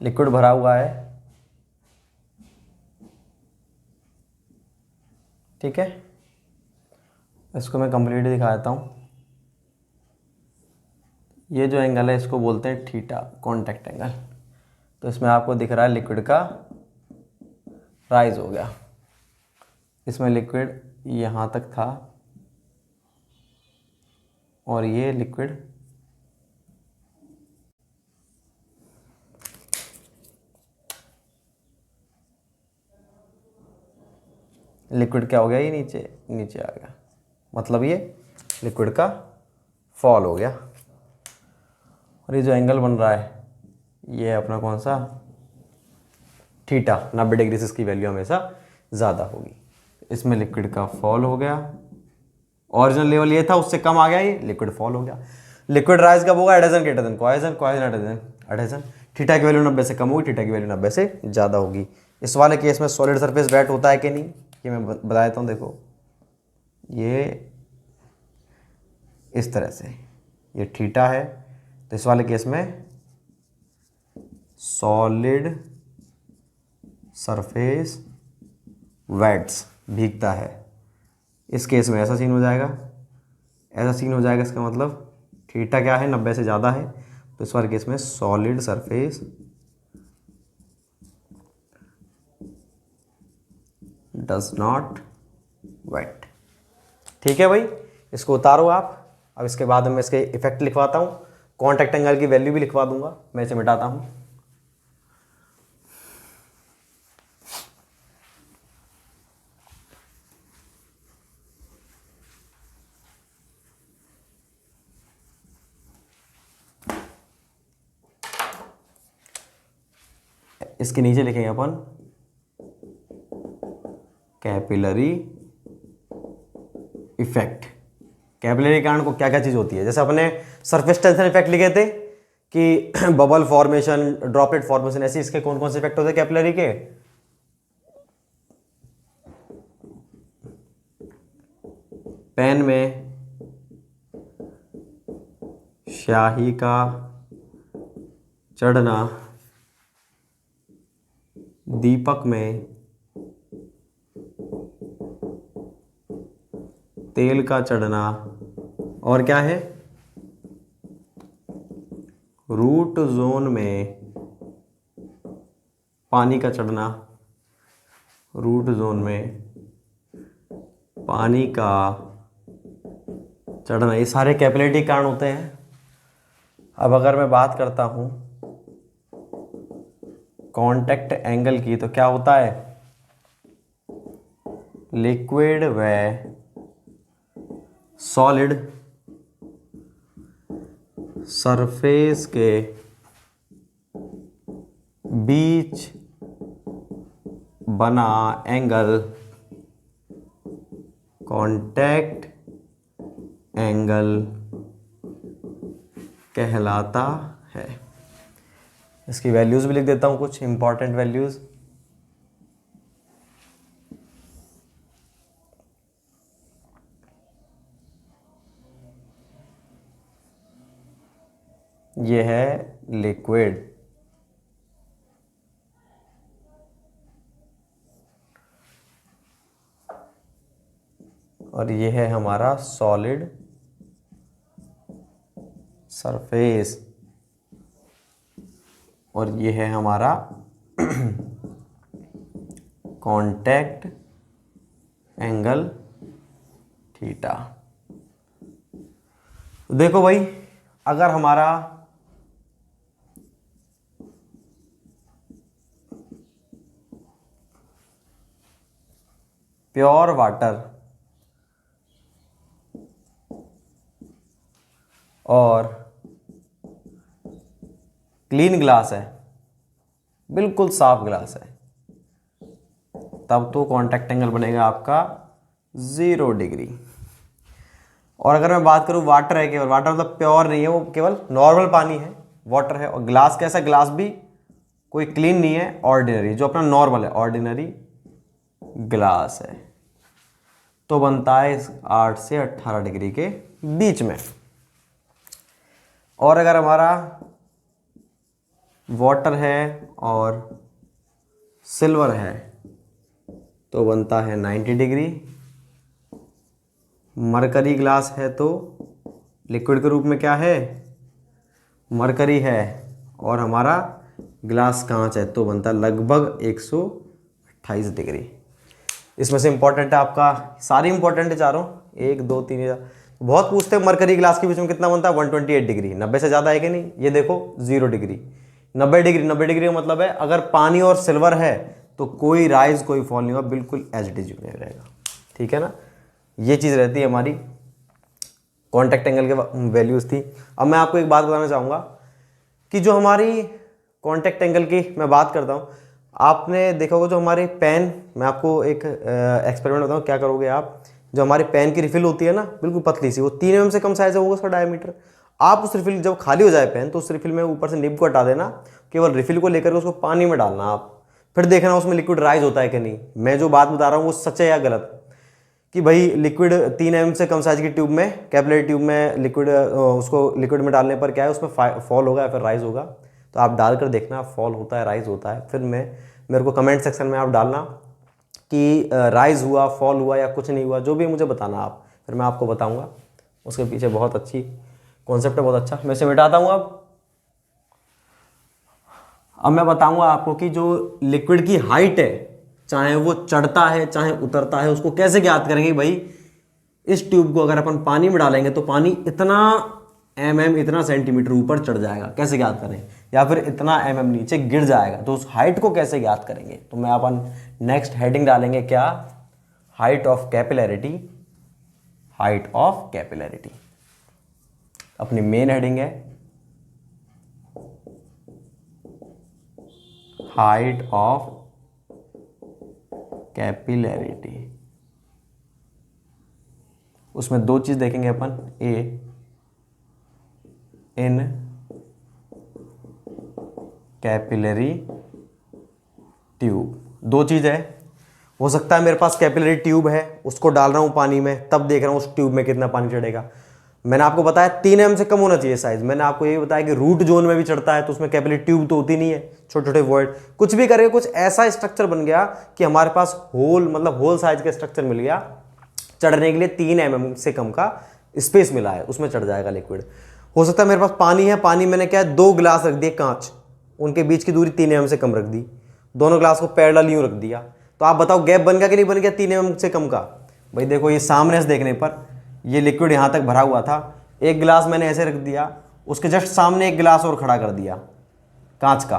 लिक्विड भरा हुआ है, ठीक है। इसको मैं कंप्लीट दिखा देता हूं। ये जो एंगल है इसको बोलते हैं थीटा, कॉन्टैक्ट एंगल। तो इसमें आपको दिख रहा है लिक्विड का राइज हो गया। इसमें लिक्विड यहाँ तक था और ये लिक्विड क्या हो गया, ये नीचे आ गया। मतलब ये लिक्विड का फॉल हो गया। और ये जो एंगल बन रहा है ये अपना कौन सा? थीटा। 90 डिग्री से इसकी वैल्यू हमेशा ज़्यादा होगी। इसमें लिक्विड का फॉल हो गया, ओरिजिनल लेवल ये था उससे कम आ गया, ये लिक्विड फॉल हो गया। लिक्विड राइज कब होगा? Adhesion greater than cohesion, cohesion adhesion. Theta की वैल्यू 90 से कम होगी, थीटा की वैल्यू 90 से ज़्यादा होगी। इस वाले केस में सॉलिड सरफेस वेट होता है कि नहीं, ये मैं बता देता हूँ। देखो ये इस तरह से, ये थीटा है, तो इस वाले केस में सॉलिड सरफेस वेट्स, भीगता है। इस केस में ऐसा सीन हो जाएगा, ऐसा सीन हो जाएगा। इसका मतलब थीटा क्या है? 90 से ज़्यादा है। तो इस वाले केस में solid surface does not wet. ठीक है भाई, इसको उतारो आप। अब इसके बाद मैं इसके इफेक्ट लिखवाता हूँ, कॉन्टैक्ट एंगल की वैल्यू भी लिखवा दूंगा। मैं इसे मिटाता हूँ। इसके नीचे लिखेंगे अपन कैपिलरी इफेक्ट। कैपिलरी कारण को क्या क्या चीज होती है, जैसे अपने सरफेस टेंशन इफेक्ट लिखे थे कि बबल फॉर्मेशन, ड्रॉपलेट फॉर्मेशन, ऐसे इसके कौन कौन से इफेक्ट होते हैं कैपिलरी के। पेन में स्याही का चढ़ना, दीपक में तेल का चढ़ना, और क्या है, रूट जोन में पानी का चढ़ना, रूट जोन में पानी का चढ़ना, ये सारे कैपिलरी कारण होते हैं। अब अगर मैं बात करता हूं कांटेक्ट एंगल की, तो क्या होता है, लिक्विड व सॉलिड सरफेस के बीच बना एंगल कांटेक्ट एंगल कहलाता है। इसकी वैल्यूज भी लिख देता हूं, कुछ इंपॉर्टेंट वैल्यूज। ये है लिक्विड, और ये है हमारा सॉलिड सरफेस, और ये है हमारा कांटेक्ट एंगल थीटा। देखो भाई, अगर हमारा प्योर वाटर और क्लीन ग्लास है, बिल्कुल साफ ग्लास है, तब तो कांटेक्ट एंगल बनेगा आपका 0 डिग्री। और अगर मैं बात करूं वाटर है, केवल वाटर मतलब प्योर नहीं है, वो केवल नॉर्मल पानी है, वाटर है, और ग्लास कैसा, ग्लास भी कोई क्लीन नहीं है, ऑर्डिनरी, जो अपना नॉर्मल है, ऑर्डिनरी ग्लास है, तो बनता है 8 से 18 डिग्री के बीच में। और अगर हमारा वाटर है और सिल्वर है तो बनता है 90 डिग्री। मरकरी ग्लास है तो लिक्विड के रूप में क्या है, मरकरी है, और हमारा ग्लास कांच है तो बनता है लगभग 128 डिग्री। इसमें से इंपॉर्टेंट है आपका, सारी इंपॉर्टेंट है चारों, 1 2 3, बहुत पूछते हैं मरकरी ग्लास के बीच में कितना बनता है, 128 डिग्री, 90 से ज़्यादा है कि नहीं। ये देखो 0 डिग्री, 90 डिग्री, 90 डिग्री का मतलब है अगर पानी और सिल्वर है तो कोई राइज कोई फॉल नहीं होगा, बिल्कुल एज इट इज रहेगा, ठीक है ना। ये चीज़ रहती है हमारी कॉन्टैक्ट एंगल के वैल्यूज़ थी। अब मैं आपको एक बात बताना चाहूँगा कि जो हमारी कॉन्टैक्ट एंगल की मैं बात करता हूँ, आपने देखा होगा जो हमारे पेन, मैं आपको एक एक्सपेरिमेंट बताऊँ, क्या करोगे आप, जो हमारी पेन की रिफिल होती है ना, बिल्कुल पतली सी, वो 3 mm से कम साइज होगा उसका डायमीटर। आप उस रिफिल जब खाली हो जाए पेन, तो उस रिफिल में ऊपर से निब को हटा देना, केवल रिफिल को लेकर उसको पानी में डालना आप, फिर देखना उसमें लिक्विड राइज होता है कि नहीं। मैं जो बात बता रहा हूँ वो सच है या गलत, कि भाई लिक्विड 3 mm से कम साइज की ट्यूब में, कैपिलरी ट्यूब में लिक्विड, उसको लिक्विड में डालने पर क्या है, उसमें फॉल होगा या फिर राइज होगा। तो आप डालकर देखना फॉल होता है, राइज होता है, फिर मेरे को कमेंट सेक्शन में आप डालना कि राइज हुआ, फॉल हुआ या कुछ नहीं हुआ, जो भी मुझे बताना आप, फिर मैं आपको बताऊंगा। उसके पीछे बहुत अच्छी कॉन्सेप्ट है, बहुत अच्छा। मैं इसे मिटाता हूँ। अब मैं बताऊंगा आपको कि जो लिक्विड की हाइट है, चाहे वो चढ़ता है चाहे उतरता है, उसको कैसे ज्ञात करेंगे भाई। इस ट्यूब को अगर अपन पानी में डालेंगे तो पानी इतना इतना सेंटीमीटर ऊपर चढ़ जाएगा, कैसे ज्ञात करें, या फिर इतना नीचे गिर जाएगा, तो उस हाइट को कैसे ज्ञात करेंगे। तो मैं अपन नेक्स्ट हेडिंग डालेंगे क्या, height of capillarity, height of capillarity अपनी मेन हेडिंग है, हाइट ऑफ कैपिलैरिटी। उसमें दो चीज देखेंगे अपन, ए इन कैपिलरी ट्यूब, दो चीज है। हो सकता है मेरे पास कैपिलरी ट्यूब है, उसको डाल रहा हूं पानी में, तब देख रहा हूं उस ट्यूब में कितना पानी चढ़ेगा। मैंने आपको बताया 3 mm से कम होना चाहिए साइज। मैंने आपको ये बताया कि रूट जोन में भी चढ़ता है तो उसमें कैपिलरी ट्यूब तो होती नहीं है, छोटे छोटे वॉइड, कुछ भी करके कुछ ऐसा स्ट्रक्चर बन गया कि हमारे पास होल, मतलब होल साइज का स्ट्रक्चर मिल गया, चढ़ने के लिए 3 mm से कम का स्पेस मिला है, उसमें चढ़ जाएगा लिक्विड। हो सकता है मेरे पास पानी है, पानी मैंने क्या है 2 गिलास रख दिए कांच, उनके बीच की दूरी 3 mm से कम रख दी, दोनों ग्लास को पैरेलल यूं रख दिया, तो आप बताओ गैप बन गया कि नहीं बन गया 3 mm से कम का। भाई देखो ये सामने से देखने पर ये लिक्विड यहां तक भरा हुआ था, एक गिलास मैंने ऐसे रख दिया, उसके जस्ट सामने एक गिलास और खड़ा कर दिया कांच का,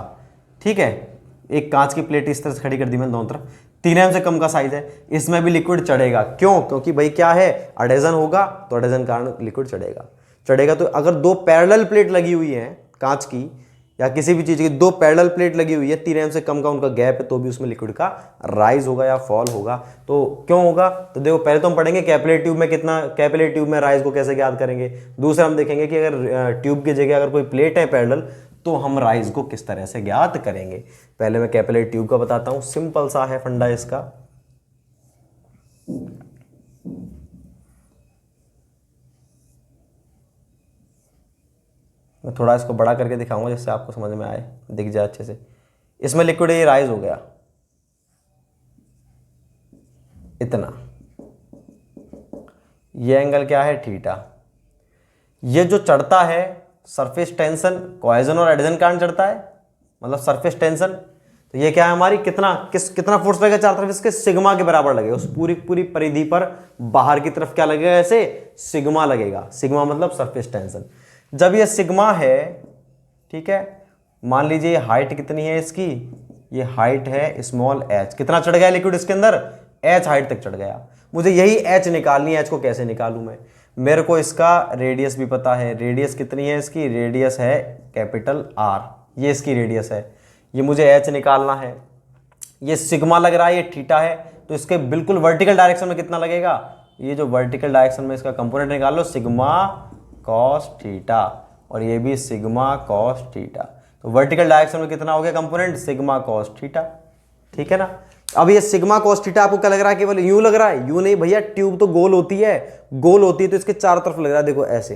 ठीक है, एक कांच की प्लेट इस तरह से खड़ी कर दी मैंने दोनों तरफ, 3 mm से कम का साइज है, इसमें भी लिक्विड चढ़ेगा। क्यों? क्योंकि भाई क्या है, अडेजन होगा, तो अडेजन कारण लिक्विड चढ़ेगा। तो अगर 2 पैरेलल प्लेट लगी हुई है कांच की या किसी भी चीज की, 2 पैरेलल प्लेट लगी हुई है, 3 mm से कम का उनका गैप है, तो भी उसमें लिक्विड का राइज होगा या फॉल होगा। तो क्यों होगा, तो देखो पहले तो हम पढ़ेंगे कैपिलरी ट्यूब में कितना, कैपिलरी ट्यूब में राइज को कैसे ज्ञात करेंगे। दूसरा हम देखेंगे कि अगर ट्यूब की जगह अगर कोई प्लेट है पैरेलल, तो हम राइज को किस तरह से ज्ञात करेंगे। पहले मैं कैपिलरी ट्यूब का बताता हूं, सिंपल सा है फंडा इसका। मैं थोड़ा इसको बड़ा करके दिखाऊंगा जिससे आपको समझ में आए, दिख जाए अच्छे से। इसमें लिक्विड ये राइज हो गया इतना, ये एंगल क्या है, थीटा। ये जो चढ़ता है सरफेस टेंशन, कोहेजन और एडहेजन कारण चढ़ता है, मतलब सरफेस टेंशन। तो ये क्या है हमारी, कितना फोर्स लगेगा चारों तरफ इसके, सिग्मा के बराबर लगेगा। उस पूरी परिधि पर बाहर की तरफ क्या लगेगा, ऐसे सिग्मा लगेगा। सिग्मा मतलब सरफेस टेंशन। जब ये सिग्मा है, ठीक है, मान लीजिए हाइट कितनी है इसकी, ये हाइट है स्मॉल h, कितना चढ़ गया लिक्विड इसके अंदर, h हाइट तक चढ़ गया। मुझे यही h निकालनी है, h को कैसे निकालूं मैं, मेरे को इसका रेडियस भी पता है। रेडियस कितनी है इसकी, रेडियस है कैपिटल R, ये इसकी रेडियस है, ये मुझे h निकालना है। ये सिग्मा लग रहा है, ये थीटा है, तो इसके बिल्कुल वर्टिकल डायरेक्शन में कितना लगेगा, ये जो वर्टिकल डायरेक्शन में इसका कंपोनेंट निकाल लो, सिग्मा कॉस थीटा, और ये भी सिग्मा कॉस थीटा। तो वर्टिकल डायरेक्शन में कितना हो गया कंपोनेंट, सिग्मा कॉस थीटा, ठीक है ना। अब ये सिग्मा कॉस थीटा आपको क्या लग रहा है, केवल यूं लग रहा है, यूं नहीं भैया, ट्यूब तो गोल होती है, तो इसके चारों तरफ लग रहा है, देखो ऐसे,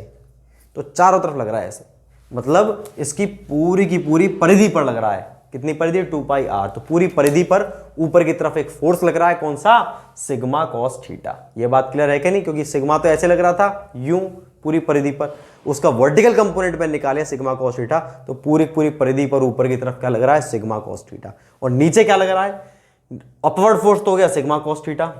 तो चारों तरफ लग रहा है ऐसे, मतलब इसकी पूरी की पूरी परिधि पर लग रहा है। कितनी परिधि, 2πr, तो पूरी परिधि पर ऊपर की तरफ एक फोर्स लग रहा है, कौन सा, सिग्मा कॉस थीटा। ये बात क्लियर है कि नहीं, क्योंकि सिग्मा तो ऐसे लग रहा था यूं पूरी परिधि पर, उसका वर्टिकल कंपोनेंट में निकाले सिग्मा कॉस थीटा, तो पूरी परिधि पर ऊपर की तरफ क्या लग रहा है, सिग्मा कॉस थीटा। और नीचे क्या लग रहा है, अपवर्ड फोर्स तो हो गया sigma cos theta,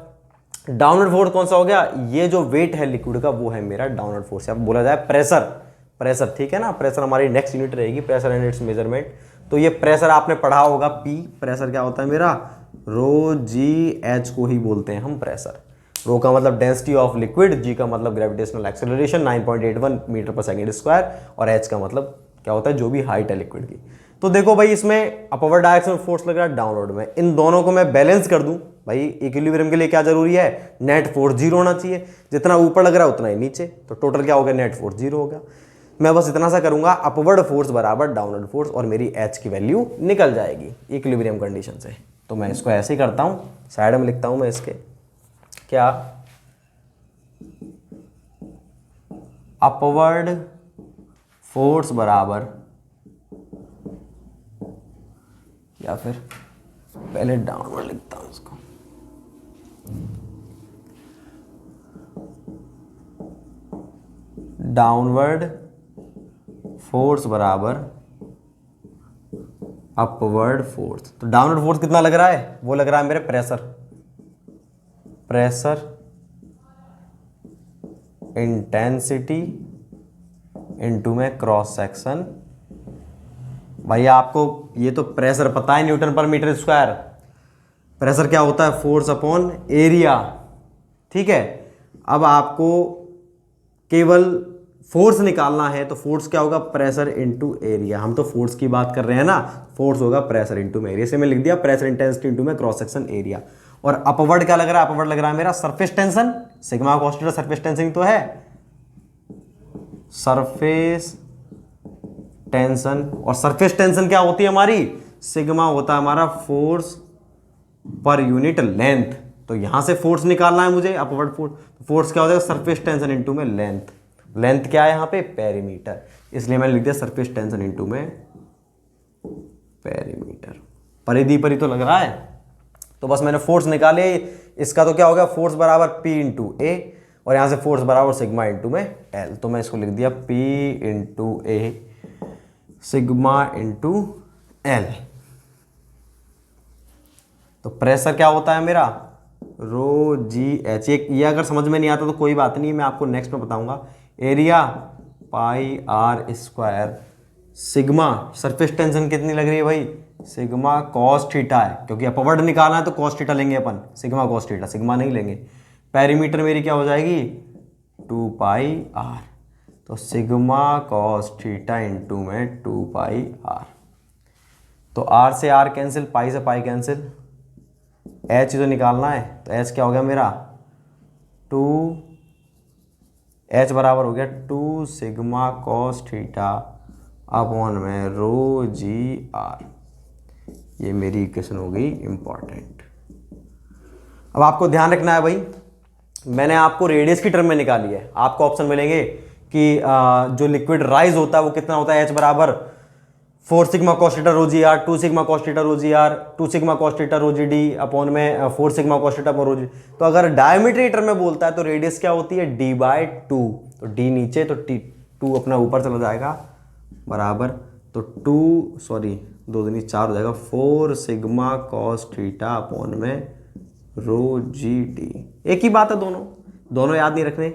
downward force कौन सा हो गया, ये जो वेट है लिक्विड का वो है मेरा डाउनवर्ड फोर्स, या बोला जाए प्रेशर, ठीक है ना। प्रेशर हमारी नेक्स्ट यूनिट रहेगी, प्रेशर एंड इट्स मेजरमेंट। तो ये प्रेशर आपने पढ़ा होगा, पी प्रेशर क्या होता है मेरा, रो जी एच को ही बोलते हैं हम प्रेशर। रो का मतलब डेंसिटी ऑफ लिक्विड, जी का मतलब ग्रेविटेशनल एक्सेलरेशन 9.81 मीटर पर सेकंड स्क्वायर, और एच का मतलब क्या होता है, जो भी हाइट है लिक्विड की। तो देखो भाई इसमें अपवर्ड डायरेक्शन में फोर्स लग रहा है, डाउनवर्ड में, इन दोनों को मैं बैलेंस कर दूं भाई, इक्विलिब्रियम के लिए क्या जरूरी है, नेट फोर्स 0 होना चाहिए, जितना ऊपर लग रहा है उतना ही नीचे, तो टोटल क्या हो गया, नेट फोर्स 0 हो गया। मैं बस इतना सा करूंगा, अपवर्ड फोर्स बराबर डाउनवर्ड फोर्स, और मेरी एच की वैल्यू निकल जाएगी इक्विलिब्रियम कंडीशन से। तो मैं इसको ऐसे ही करता हूं, साइड में लिखता हूं मैं इसके, क्या, अपवर्ड फोर्स बराबर, या फिर पहले डाउनवर्ड लिखता हूं इसको, डाउनवर्ड फोर्स बराबर अपवर्ड फोर्स। तो डाउनवर्ड फोर्स कितना लग रहा है, वो लग रहा है मेरे प्रेशर इंटेंसिटी इनटू में क्रॉस सेक्शन। भाई आपको ये तो प्रेशर पता है, न्यूटन पर मीटर स्क्वायर। प्रेशर क्या होता है? Force upon area. ठीक है, अब आपको केवल फोर्स निकालना है, तो फोर्स क्या होगा? Pressure into area. हम तो फोर्स की बात कर रहे हैं ना, फोर्स होगा प्रेशर इनटू में एरिया। से मैं लिख दिया प्रेशर इंटेंसिटी इनटू में क्रॉस सेक्शन एरिया। और अपवर्ड क्या लग रहा है? अपवर्ड लग रहा है मेरा surface tension, sigma cos theta. Surface tension तो है, सरफेस टेंशन। और सरफेस टेंशन क्या होती है हमारी? सिग्मा होता है हमारा फोर्स पर यूनिट लेंथ। तो यहां से फोर्स निकालना है मुझे, अपवर्ड फोर्स। फोर्स क्या हो जाएगा? सरफेस टेंशन इनटू में लेंथ। लेंथ क्या है यहाँ पे? पेरीमीटर। इसलिए मैंने लिख दिया सरफेस टेंशन इनटू में पेरीमीटर। परिधि परि तो लग रहा है, तो बस मैंने फोर्स निकाले। इसका तो क्या हो गया? फोर्स बराबर पी इंटू ए, और यहां से फोर्स बराबर सिग्मा इंटू में एल। तो मैं इसको लिख दिया पी इंटू ए सिग्मा इंटू एल। तो प्रेशर क्या होता है मेरा? रो जी एच। ये अगर समझ में नहीं आता तो कोई बात नहीं, मैं आपको नेक्स्ट में बताऊंगा। Area pi r square. Sigma surface tension कितनी लग रही है भाई? सिग्मा कॉस थीटा है, क्योंकि अपवर्ड निकालना है तो कॉस थीटा लेंगे अपन, सिग्मा कॉस थीटा, सिग्मा नहीं लेंगे। पेरीमीटर मेरी क्या हो जाएगी? 2 पाई आर। तो सिग्मा कॉस थीटा इंटू में 2 पाई आर। तो आर से आर कैंसिल, पाई से पाई कैंसिल, एच जो निकालना है, तो एच क्या हो गया मेरा? 2, एच बराबर हो गया 2 सिग्मा कॉस थीटा अपॉन में रो जी आर। ये मेरी इक्वेशन हो गई इंपॉर्टेंट। अब आपको ध्यान रखना है भाई, मैंने आपको रेडियस की टर्म में निकाली है। आपको ऑप्शन मिलेंगे कि जो लिक्विड राइज होता है वो कितना होता है? एच बराबर 4 sigma cos theta rho g r, 2 sigma cos theta rho g r, 2 sigma cos theta rho g d upon में 4 sigma cos theta rho g. तो अगर डायमीटर टर्म में बोलता है तो रेडियस क्या होती है? D by 2। तो डी नीचे, तो टी 2 अपना ऊपर चला जाएगा, बराबर। तो 2 सॉरी 2 दूनी 4 हो जाएगा, 4 सिग्मा कॉस थीटा अपॉन में रो जी डी। एक ही बात है, दोनों याद नहीं रखने।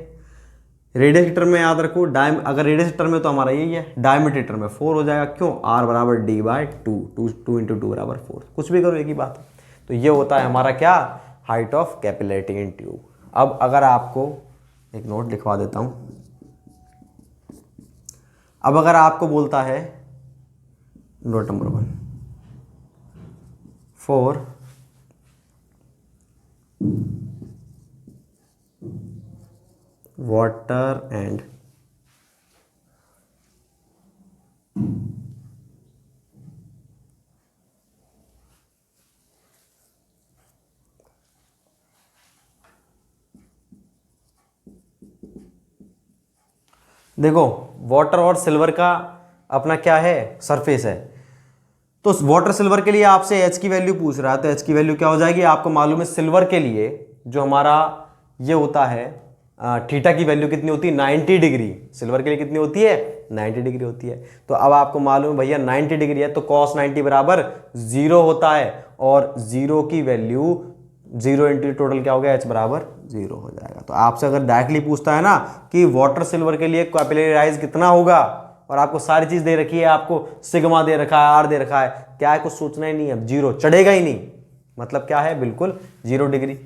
रेडियस टर्म में याद रखो, अगर रेडियस टर्म में तो हमारा यही है, डायमीटर टर्म में 4 हो जाएगा। क्यों? आर बराबर डी बाई 2, 2 इंटू 2 बराबर 4। कुछ भी करो एक ही बात। तो ये होता है हमारा क्या? Height of capillarity in tube. अब अगर आपको एक नोट लिखवा देता हूं। अब अगर आपको बोलता है नोट नंबर 1 4 वाटर एंड देखो, वाटर और सिल्वर का अपना क्या है? सरफेस है। तो वाटर सिल्वर के लिए आपसे एच की वैल्यू पूछ रहा है, तो एच की वैल्यू क्या हो जाएगी? आपको मालूम है सिल्वर के लिए जो हमारा ये होता है थीटा की वैल्यू कितनी होती है? 90 डिग्री। सिल्वर के लिए कितनी होती है? 90 डिग्री होती है। तो अब आपको मालूम है भैया 90 डिग्री है, तो cos 90 बराबर 0 होता है, और 0 की वैल्यू 0 इंटू टोटल क्या हो गया? एच बराबर 0 हो जाएगा। तो आपसे अगर डायरेक्टली पूछता है ना कि वाटर सिल्वर के लिए कैपिलरी राइज कितना होगा, और आपको सारी चीज दे रखी है, आपको सिग्मा दे रखा है, आर दे रखा है, क्या है? कुछ सोचना ही नहीं है, 0 चढ़ेगा ही नहीं। मतलब क्या है? बिल्कुल 0 डिग्री।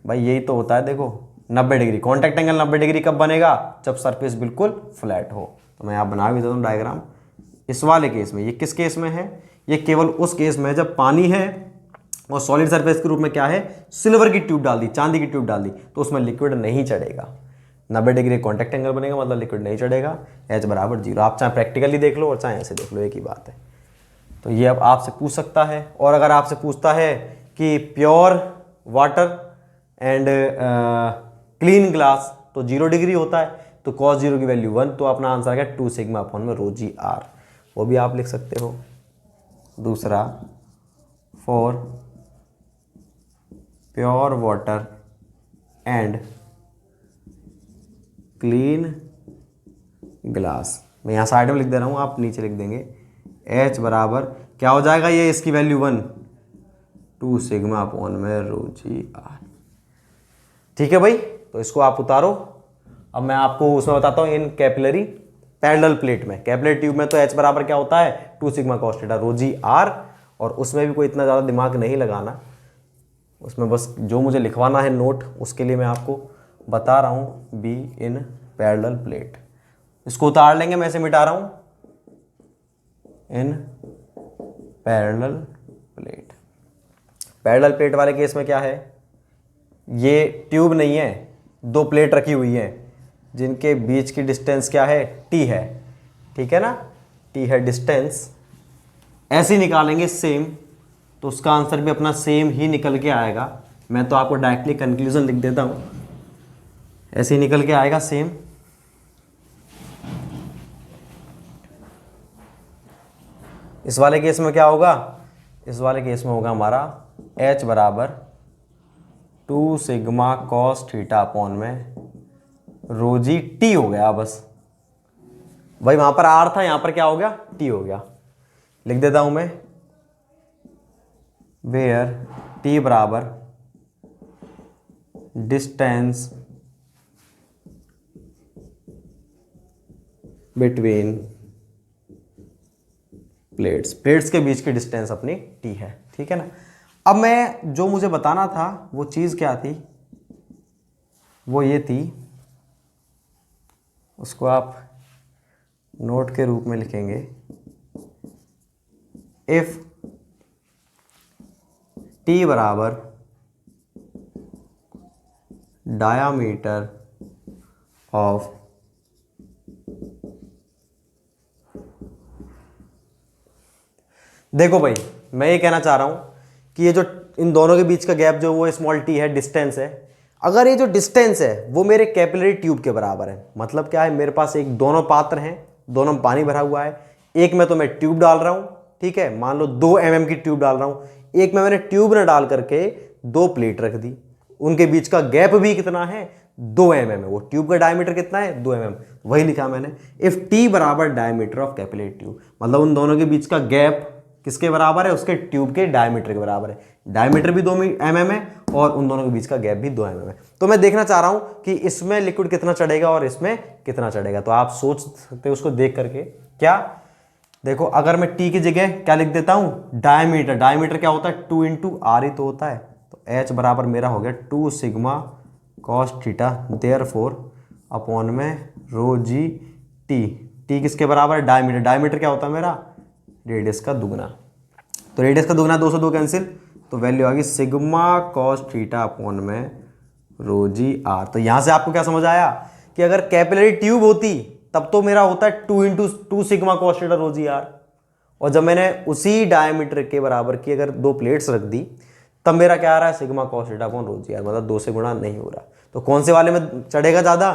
भाई यही तो होता है। देखो 90 डिग्री, कॉन्टैक्ट एंगल 90 डिग्री कब बनेगा? जब सरफेस बिल्कुल फ्लैट हो। तो मैं यहाँ बना भी देता हूँ डायग्राम। इस वाले केस में, ये किस केस में है? ये केवल उस केस में जब पानी है और सॉलिड सरफेस के रूप में क्या है? सिल्वर की ट्यूब डाल दी, चांदी की ट्यूब डाल दी, तो उसमें लिक्विड नहीं चढ़ेगा। 90 डिग्री कॉन्टैक्ट एंगल बनेगा, मतलब लिक्विड नहीं चढ़ेगा। एच बराबर 0। आप चाहे प्रैक्टिकली देख लो और चाहे ऐसे देख लो, एक ही बात है। तो ये अब आपसे पूछ सकता है। और अगर आपसे पूछता है कि pure water and clean glass, तो 0 डिग्री होता है, तो cos 0 की वैल्यू 1, तो अपना आंसर है 2 सिग्मा अपॉन में रो जी आर। वो भी आप लिख सकते हो। दूसरा, for pure water and clean glass, मैं यहाँ साइड में लिख दे रहा हूँ, आप नीचे लिख देंगे। H बराबर क्या हो जाएगा? ये इसकी वैल्यू 1, 2 सिग्मा अपॉन में रो जी आर। ठीक है भाई, तो इसको आप उतारो। अब मैं आपको उसमें बताता हूँ इन कैपिलरी पैरेलल प्लेट में। कैपिलरी ट्यूब में तो H बराबर क्या होता है 2 sigma cos theta rho g r, और उसमें भी कोई इतना ज़्यादा दिमाग नहीं लगाना, उसमें बस जो मुझे लिखवाना है नोट उसके लिए मैं आपको बता रहा हूँ बी इन पैरेलल प्लेट। इसको उतार लेंगे, मैं इसे मिटा रहा हूँ, in parallel plate. Parallel plate वाले केस में क्या है, ये ट्यूब नहीं है, दो प्लेट रखी हुई है जिनके बीच की डिस्टेंस क्या है टी है, ठीक है ना, टी है डिस्टेंस। ऐसे ही निकालेंगे सेम, तो उसका आंसर भी अपना सेम ही निकल के आएगा। मैं तो आपको डायरेक्टली कंक्लूजन लिख देता हूं, ऐसे ही निकल के आएगा सेम। इस वाले केस में क्या होगा, इस वाले केस में होगा हमारा H बराबर 2 सिग्मा कॉस थीटा अपॉन में रो जी टी हो गया। बस भाई वहां पर R था, यहां पर क्या हो गया T हो गया। लिख देता हूं मैं, वेयर T बराबर डिस्टेंस बिटवीन प्लेट्स, प्लेट्स के बीच की डिस्टेंस अपनी T है, ठीक है ना। अब मैं जो मुझे बताना था वो चीज क्या थी, वो ये थी, उसको आप नोट के रूप में लिखेंगे, इफ T बराबर डायामीटर ऑफ देखो भाई मैं ये कहना चाह रहा हूं कि ये जो इन दोनों के बीच का गैप जो वो स्मॉल टी है, डिस्टेंस है, अगर ये जो डिस्टेंस है वो मेरे कैपिलरी ट्यूब के बराबर है, मतलब क्या है, मेरे पास एक दोनों पात्र हैं, दोनों में पानी भरा हुआ है, एक में तो मैं ट्यूब डाल रहा हूं, ठीक है, मान लो 2 mm की ट्यूब डाल रहा हूं, एक में मैंने ट्यूब न डाल करके 2 प्लेट रख दी, उनके बीच का गैप भी कितना है 2 mm है, वो ट्यूब का डायमीटर कितना है 2 mm, वही लिखा मैंने, इफ टी बराबर डायमीटर ऑफ कैपिलरी ट्यूब, मतलब उन दोनों के बीच का गैप किसके बराबर है, उसके ट्यूब के डायमीटर के बराबर है, डायमीटर भी 2 mm है और उन दोनों के बीच का गैप भी 2 mm है। तो मैं देखना चाह रहा हूं कि इसमें लिक्विड कितना चढ़ेगा और इसमें कितना चढ़ेगा, तो आप सोच सकते हो उसको देख करके। क्या देखो, अगर मैं टी की जगह क्या लिख देता हूं डायमीटर, डायमीटर क्या होता है 2 इंटू आर ही तो होता है, तो एच बराबर मेरा हो गया 2 sigma cos theta therefore upon में रो जी टी, टी किसके बराबर है डायमीटर, डायमीटर क्या होता है मेरा रेडियस का दुगना, तो रेडियस का दुगना 2 से 2 कैंसिल, तो वैल्यू आ गई सिग्मा कॉस थीटा अपॉन में रो जी आर। तो यहां से आपको क्या समझ आया कि अगर कैपिलरी ट्यूब होती तब तो मेरा होता है 2 into 2 sigma cos theta rho g r, और जब मैंने उसी डायमीटर के बराबर की अगर 2 प्लेट्स रख दी तब मेरा क्या आ रहा है sigma cos theta upon rho g r, मतलब 2 से गुणा नहीं हो रहा। तो कौन से वाले में चढ़ेगा ज्यादा,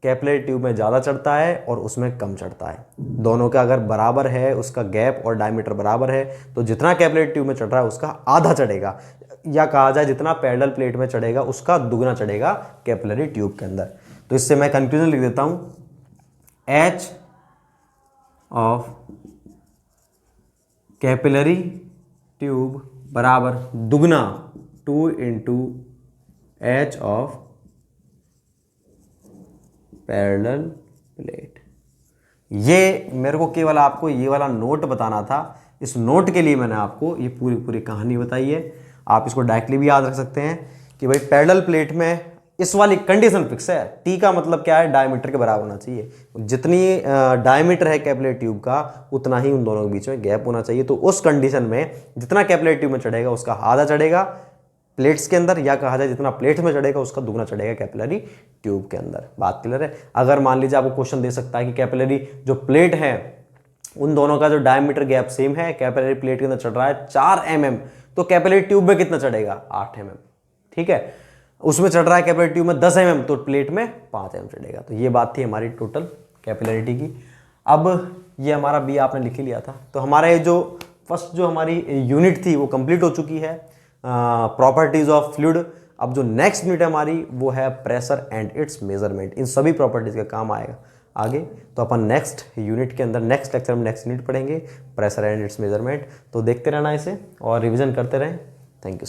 कैपिलरी ट्यूब में ज़्यादा चढ़ता है और उसमें कम चढ़ता है, दोनों का अगर बराबर है उसका गैप और डायमीटर बराबर है तो जितना कैपिलरी ट्यूब में चढ़ रहा है उसका आधा चढ़ेगा, या कहा जाए जितना पैरेलल प्लेट में चढ़ेगा उसका दुगना चढ़ेगा कैपिलरी ट्यूब के अंदर। तो इससे मैं कंक्लूजन लिख देता हूं, H ऑफ कैपिलरी ट्यूब बराबर दुगना 2 into H of parallel plate. ये मेरे को केवल आपको ये वाला नोट बताना था, इस नोट के लिए मैंने आपको ये पूरी पूरी कहानी बताई है। आप इसको डायरेक्टली भी याद रख सकते हैं कि भाई पैरेलल प्लेट में इस वाली कंडीशन फिक्स है, टी का मतलब क्या है डायमीटर के बराबर होना चाहिए, जितनी डायमीटर है कैपिलरी ट्यूब का उतना ही उन दोनों के बीच में गैप होना चाहिए। तो उस कंडीशन में जितना कैपिलरी ट्यूब में चढ़ेगा उसका आधा चढ़ेगा प्लेट्स के अंदर, या कहा जाए जितना प्लेट में चढ़ेगा उसका दुगना चढ़ेगा कैपिलरी ट्यूब के अंदर। बात क्लियर है। अगर मान लीजिए आपको क्वेश्चन दे सकता है कि कैपिलरी जो प्लेट है उन दोनों का जो डायमीटर गैप सेम है, कैपिलरी प्लेट के अंदर चढ़ रहा है 4 mm, तो कैपिलरी ट्यूब में कितना चढ़ेगा 8 mm, ठीक है, उसमें चढ़ रहा है कैपिलरी ट्यूब में 10 mm, तो प्लेट में 5 mm चढ़ेगा। तो ये बात थी हमारी टोटल कैपिलरिटी की। अब ये हमारा बी आपने लिख ही लिया था, तो हमारा ये जो फर्स्ट जो हमारी यूनिट थी वो कंप्लीट हो चुकी है, प्रॉपर्टीज ऑफ फ्लूइड। अब जो नेक्स्ट यूनिट है हमारी वो है प्रेशर एंड इट्स मेजरमेंट, इन सभी प्रॉपर्टीज का काम आएगा आगे। तो अपन नेक्स्ट यूनिट के अंदर नेक्स्ट लेक्चर में नेक्स्ट यूनिट पढ़ेंगे प्रेशर एंड इट्स मेजरमेंट। तो देखते रहना इसे और रिवीजन करते रहें। Thank you so much.